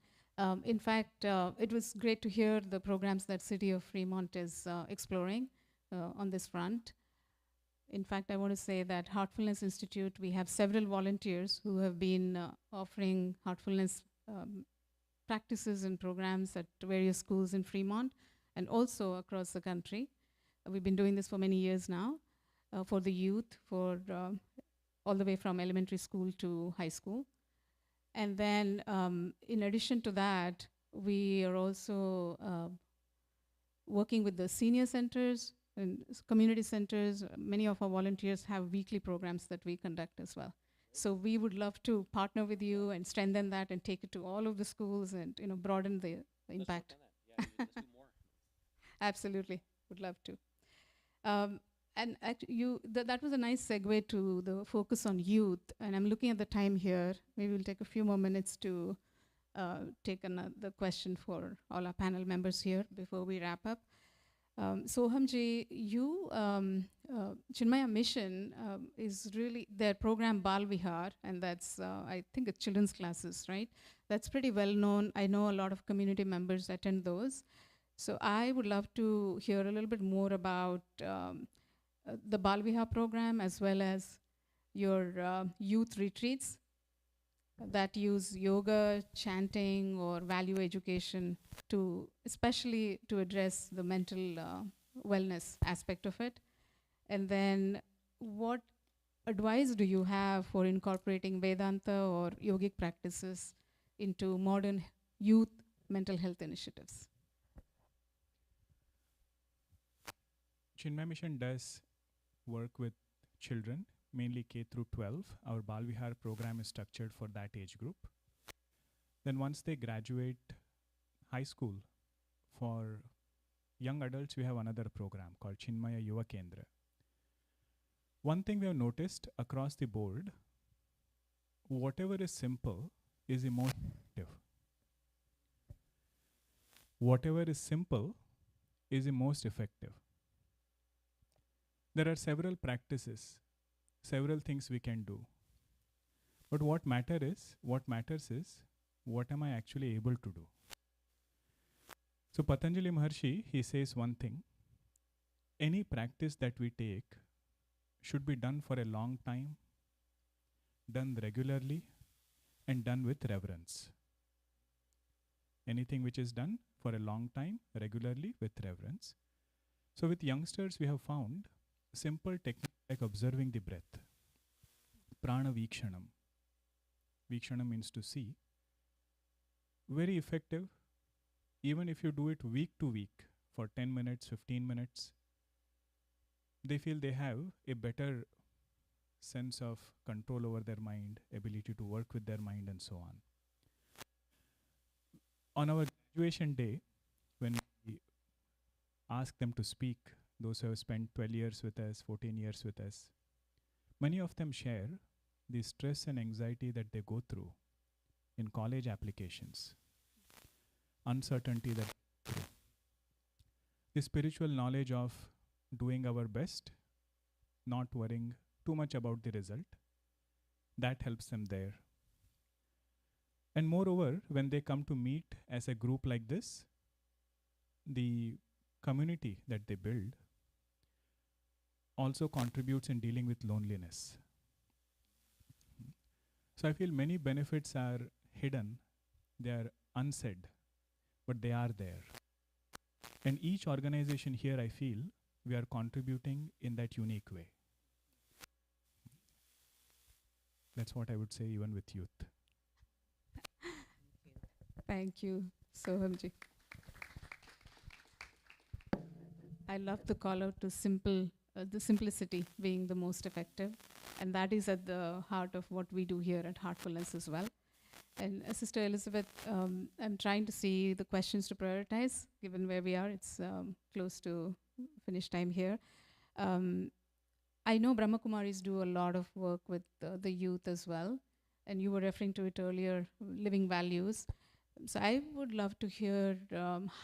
In fact, it was great to hear the programs that City of Fremont is exploring on this front. In fact, I want to say that Heartfulness Institute, we have several volunteers who have been offering heartfulness practices and programs at various schools in Fremont and also across the country. We've been doing this for many years now for the youth, for all the way from elementary school to high school. And then in addition to that, we are also working with the senior centers and community centers. Many of our volunteers have weekly programs that we conduct as well. So we would love to partner with you and strengthen that and take it to all of the schools and broaden the impact. Yeah, let's do more. Absolutely, would love to. And that was a nice segue to the focus on youth. And I'm looking at the time here. Maybe we'll take a few more minutes to take another question for all our panel members here before we wrap up. Sohamji, Chinmaya Mission is really their program Bal Vihar, and that's, I think, it's children's classes, right? That's pretty well known. I know a lot of community members attend those. So I would love to hear a little bit more about the Bal Vihar program, as well as your youth retreats that use yoga, chanting, or value education to, especially to address the mental wellness aspect of it. And then what advice do you have for incorporating Vedanta or yogic practices into modern youth mental health initiatives? Chinmaya Mission does work with children, mainly K through 12. Our Bal Vihar program is structured for that age group. Then once they graduate high school, for young adults, we have another program called Chinmaya Yuva Kendra. One thing we have noticed across the board, whatever is simple is the most effective. Whatever is simple is the most effective. There are several practices, several things we can do. But what matters is, what am I actually able to do? So Patanjali Maharshi, he says one thing: any practice that we take should be done for a long time, done regularly, and done with reverence. Anything which is done for a long time, regularly, with reverence. So with youngsters, we have found simple technique like observing the breath. Prana Vikshanam. Vikshanam means to see. Very effective. Even if you do it week to week for 10 minutes, 15 minutes, they feel they have a better sense of control over their mind, ability to work with their mind, and so on. On our graduation day, when we ask them to speak, those who have spent 12 years with us, 14 years with us, many of them share the stress and anxiety that they go through in college applications, uncertainty that they go through. The spiritual knowledge of doing our best, not worrying too much about the result, that helps them there. And moreover, when they come to meet as a group like this, the community that they build also contributes in dealing with loneliness. So I feel many benefits are hidden, they are unsaid, but they are there. And each organization here, I feel, we are contributing in that unique way. That's what I would say even with youth. Thank you, Sohamji. I love the call out to the simplicity being the most effective. And that is at the heart of what we do here at Heartfulness as well. And Sister Elizabeth, I'm trying to see the questions to prioritize, given where we are. It's close to finish time here. I know Brahma Kumaris do a lot of work with the youth as well, and you were referring to it earlier, living values. So I would love to hear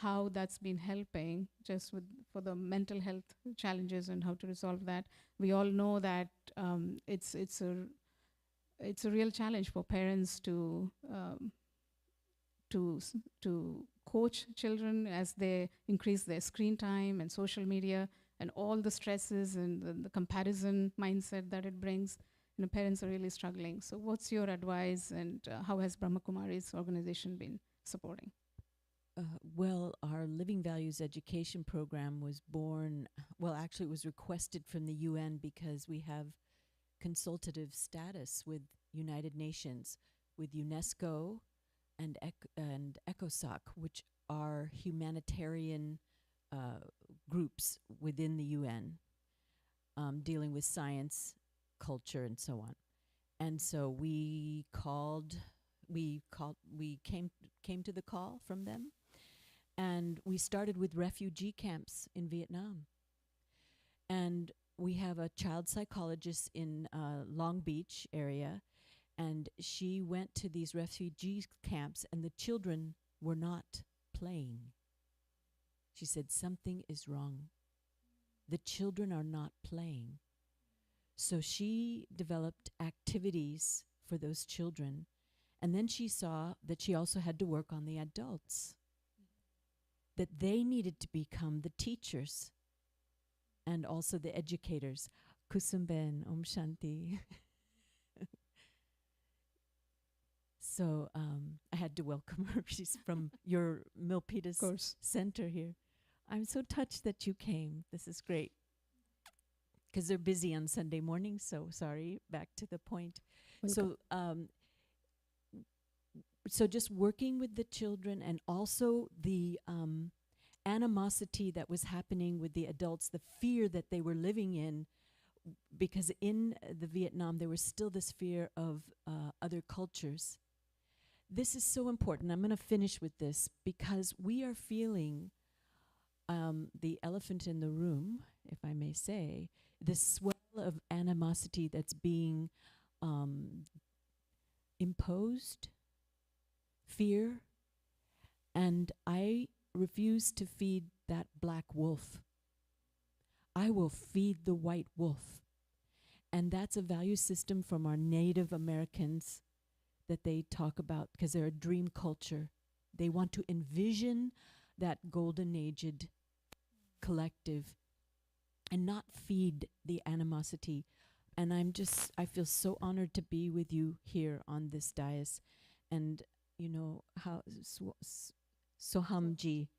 how that's been helping just for the mental health challenges and how to resolve that. We all know that it's a real challenge for parents to coach children as they increase their screen time and social media and all the stresses and the comparison mindset that it brings. Parents are really struggling. So what's your advice, and how has Brahma Kumari's organization been supporting? Well, our Living Values Education Program was born, well, actually it was requested from the UN because we have consultative status with United Nations, with UNESCO and ECOSOC, which are humanitarian groups within the UN dealing with science, culture, and so on. And so we came to the call from them, and we started with refugee camps in Vietnam. And we have a child psychologist in Long Beach area, and she went to these refugee camps, and the children were not playing. She said, something is wrong. The children are not playing. So she developed activities for those children. And then she saw that she also had to work on the adults, that they needed to become the teachers and also the educators. Kusumben, Om Shanti. So I had to welcome her. She's from your Milpitas Center here. I'm so touched that you came. This is great. Because they're busy on Sunday morning, so sorry, back to the point. So just working with the children, and also the animosity that was happening with the adults, the fear that they were living in, because in the Vietnam there was still this fear of other cultures. This is so important. I'm going to finish with this because we are feeling the elephant in the room, if I may say, the swell of animosity that's being imposed, fear, and I refuse to feed that black wolf. I will feed the white wolf. And that's a value system from our Native Americans that they talk about, because they're a dream culture. They want to envision that golden aged collective and not feed the animosity. And I feel so honored to be with you here on this dais. And you know how Sohamji,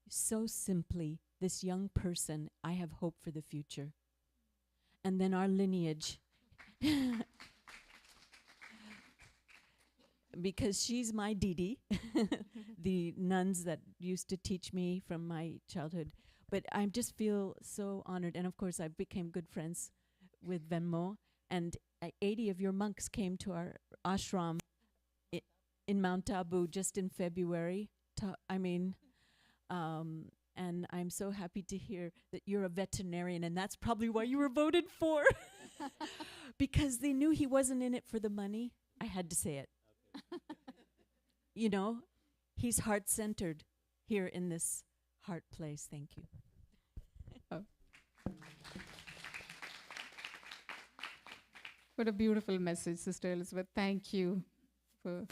so simply, this young person, I have hope for the future. And then our lineage, because she's my Didi, the nuns that used to teach me from my childhood. But I just feel so honored. And of course, I became good friends with Venmo. And 80 of your monks came to our ashram in Mount Abu just in February. And I'm so happy to hear that you're a veterinarian, and that's probably why you were voted for. Because they knew he wasn't in it for the money. I had to say it. You know, he's heart-centered here in this heart place. Thank you. What a beautiful message, Sister Elizabeth. Thank you for...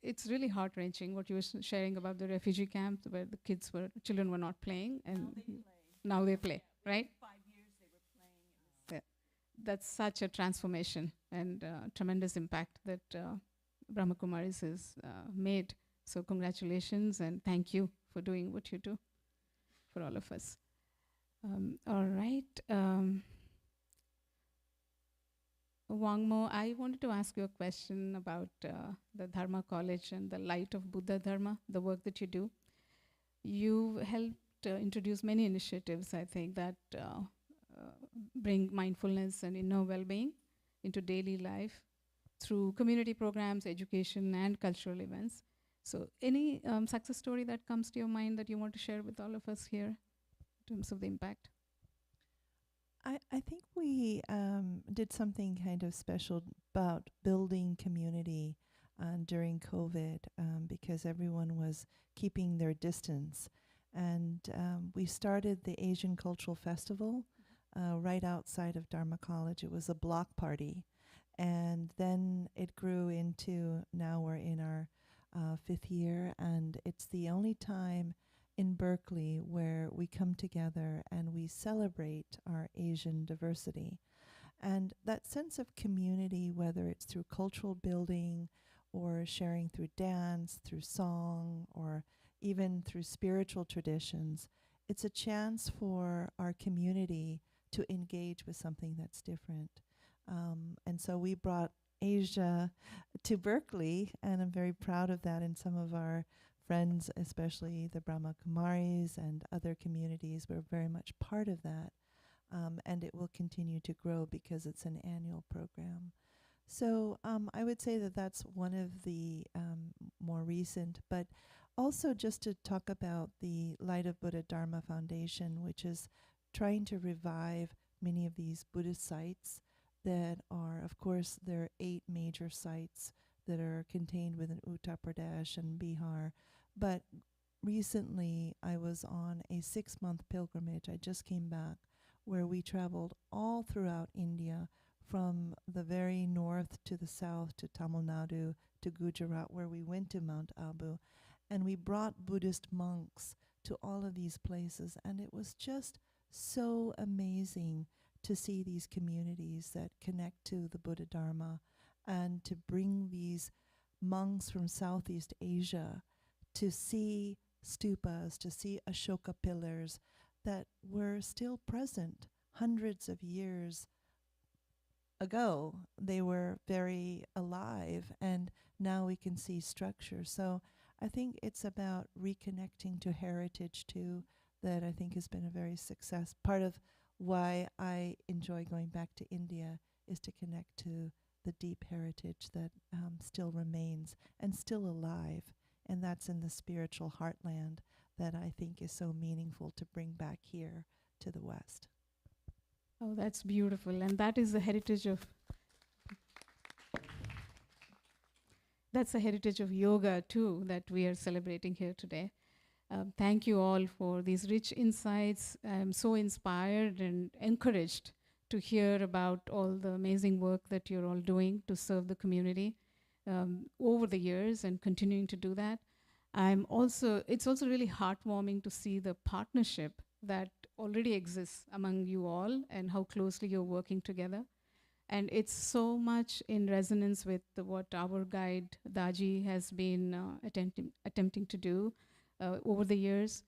It's really heart-wrenching what you were sharing about the refugee camp where the children were not playing, and now they play, right? 5 years they were playing. That's such a transformation and tremendous impact that Brahma Kumaris has made. So congratulations and thank you for doing what you do for all of us. All right. Wangmo, I wanted to ask you a question about the Dharma College and the Light of Buddha Dharma, the work that you do. You helped introduced many initiatives, I think, that bring mindfulness and inner well-being into daily life through community programs, education, and cultural events. So any success story that comes to your mind that you want to share with all of us here in terms of the impact? I think we did something kind of special about building community during COVID because everyone was keeping their distance. And we started the Asian Cultural Festival right outside of Dharma College. It was a block party. And then it grew into, now we're in our 5th year, and it's the only time in Berkeley where we come together and we celebrate our Asian diversity. And that sense of community, whether it's through cultural building or sharing through dance, through song, or even through spiritual traditions, it's a chance for our community to engage with something that's different. And so we brought Asia to Berkeley, and I'm very proud of that. And some of our friends, especially the Brahma Kumaris and other communities, were very much part of that. And it will continue to grow because it's an annual program. So I would say that that's one of the more recent, but also just to talk about the Light of Buddha Dharma Foundation, which is trying to revive many of these Buddhist sites that are, of course, there are 8 major sites that are contained within Uttar Pradesh and Bihar. But recently I was on a 6-month pilgrimage. I just came back, where we traveled all throughout India, from the very north to the south to Tamil Nadu to Gujarat, where we went to Mount Abu. And we brought Buddhist monks to all of these places. And it was just so amazing to see these communities that connect to the Buddha Dharma, and to bring these monks from Southeast Asia to see stupas, to see Ashoka pillars that were still present hundreds of years ago. They were very alive, and now we can see structure. So I think it's about reconnecting to heritage too, that I think has been a very success. Part of why I enjoy going back to India is to connect to the deep heritage that still remains and still alive. And that's in the spiritual heartland that I think is so meaningful to bring back here to the West. Oh, that's beautiful. And that is the heritage of, that's the heritage of yoga too, that we are celebrating here today. Thank you all for these rich insights. I'm so inspired and encouraged to hear about all the amazing work that you're all doing to serve the community over the years and continuing to do that. It's also really heartwarming to see the partnership that already exists among you all and how closely you're working together. And it's so much in resonance with what our guide Daji has been attempting to do over the years.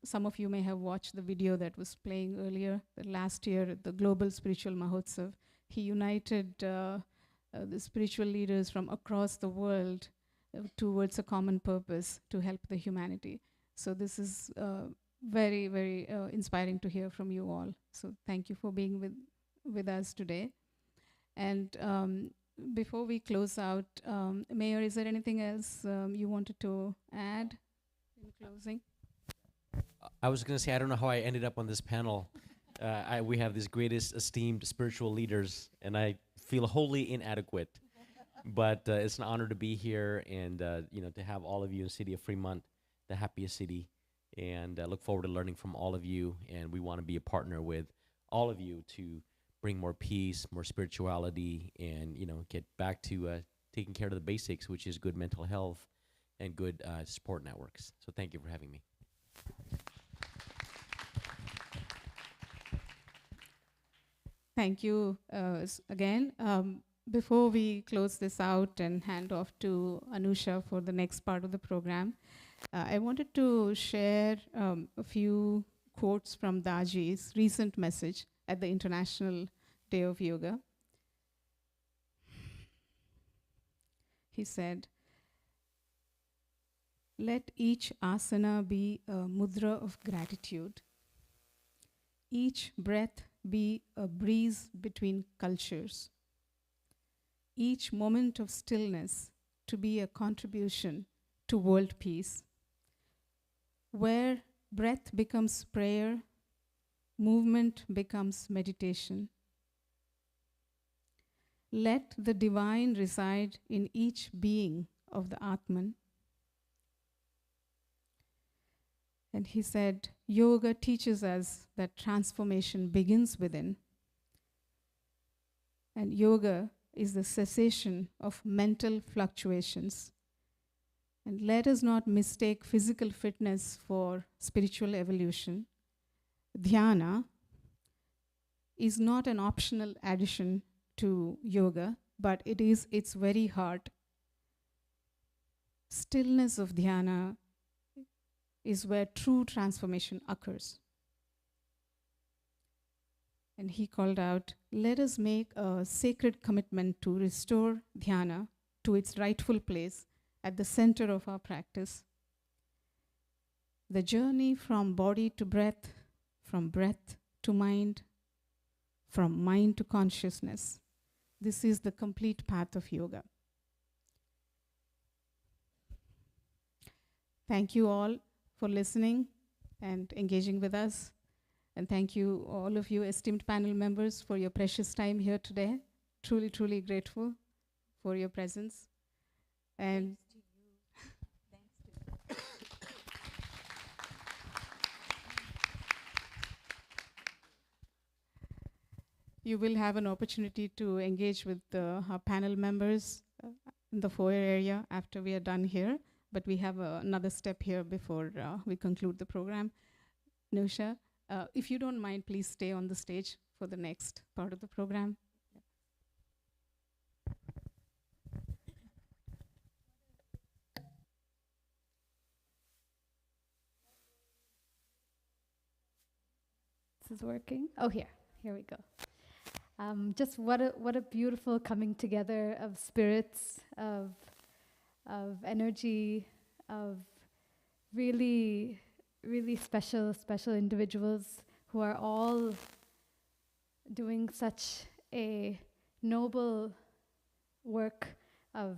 Some of you may have watched the video that was playing earlier. Last year at the Global Spiritual Mahotsav, he united the spiritual leaders from across the world towards a common purpose to help the humanity. So this is very, very inspiring to hear from you all. So thank you for being with us today. And before we close out, Mayor, is there anything else you wanted to add in closing? I was going to say, I don't know how I ended up on this panel. We have these greatest esteemed spiritual leaders, and I feel wholly inadequate. But it's an honor to be here, and to have all of you in the city of Fremont, the happiest city. And I look forward to learning from all of you. And we want to be a partner with all of you to bring more peace, more spirituality, and get back to taking care of the basics, which is good mental health and good support networks. So thank you for having me. Thank you again. Before we close this out and hand off to Anusha for the next part of the program, I wanted to share a few quotes from Daji's recent message at the International Day of Yoga. He said, Let each asana be a mudra of gratitude. Each breath be a breeze between cultures. Each moment of stillness to be a contribution to world peace. Where breath becomes prayer, movement becomes meditation. Let the divine reside in each being of the Atman. And he said, yoga teaches us that transformation begins within. And yoga is the cessation of mental fluctuations. And let us not mistake physical fitness for spiritual evolution. Dhyana is not an optional addition to yoga, but it is its very heart. Stillness of dhyana is where true transformation occurs. And he called out, let us make a sacred commitment to restore dhyana to its rightful place at the center of our practice. The journey from body to breath, from breath to mind, from mind to consciousness. This is the complete path of yoga. Thank you all for listening and engaging with us. And thank you, all of you esteemed panel members, for your precious time here today. Truly, truly grateful for your presence. And you will have an opportunity to engage with our panel members in the foyer area after we are done here. But we have another step here before we conclude the program. Nusha, if you don't mind, please stay on the stage for the next part of the program. This is working. Oh, here we go. Just what a beautiful coming together of spirits, of energy, of really, really special individuals who are all doing such a noble work of,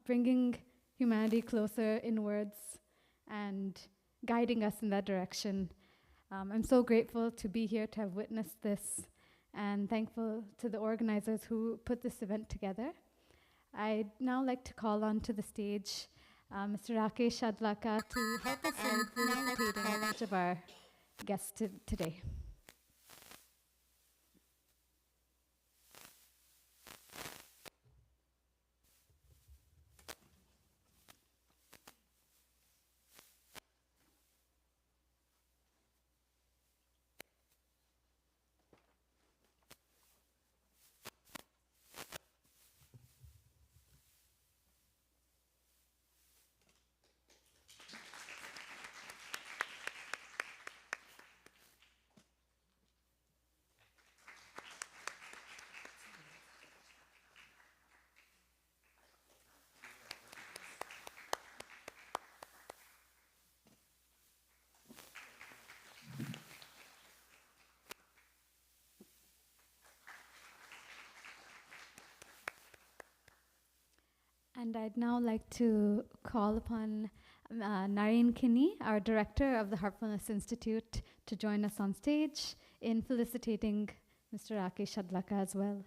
bringing humanity closer inwards and guiding us in that direction. I'm so grateful to be here, to have witnessed this, and thankful to the organizers who put this event together. I'd now like to call on to the stage Mr. Rakesh Shadlaka to help us in felicitating each of our guests today. And I'd now like to call upon Nareen Kinney, our director of the Heartfulness Institute, to join us on stage in felicitating Mr. Rakesh Shadlaka as well.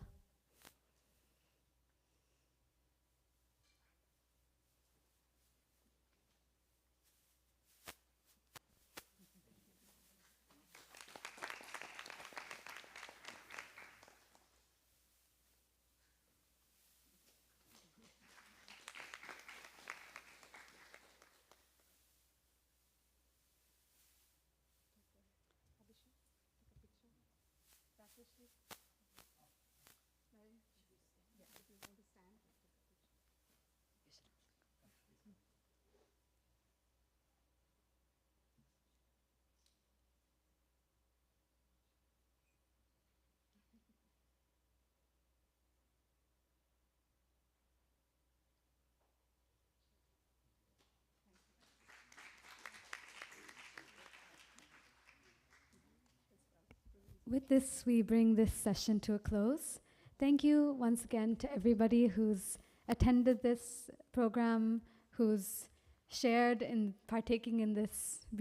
with this, we bring this session to a close. Thank you once again to everybody who's attended this program, who's shared in partaking in this beautiful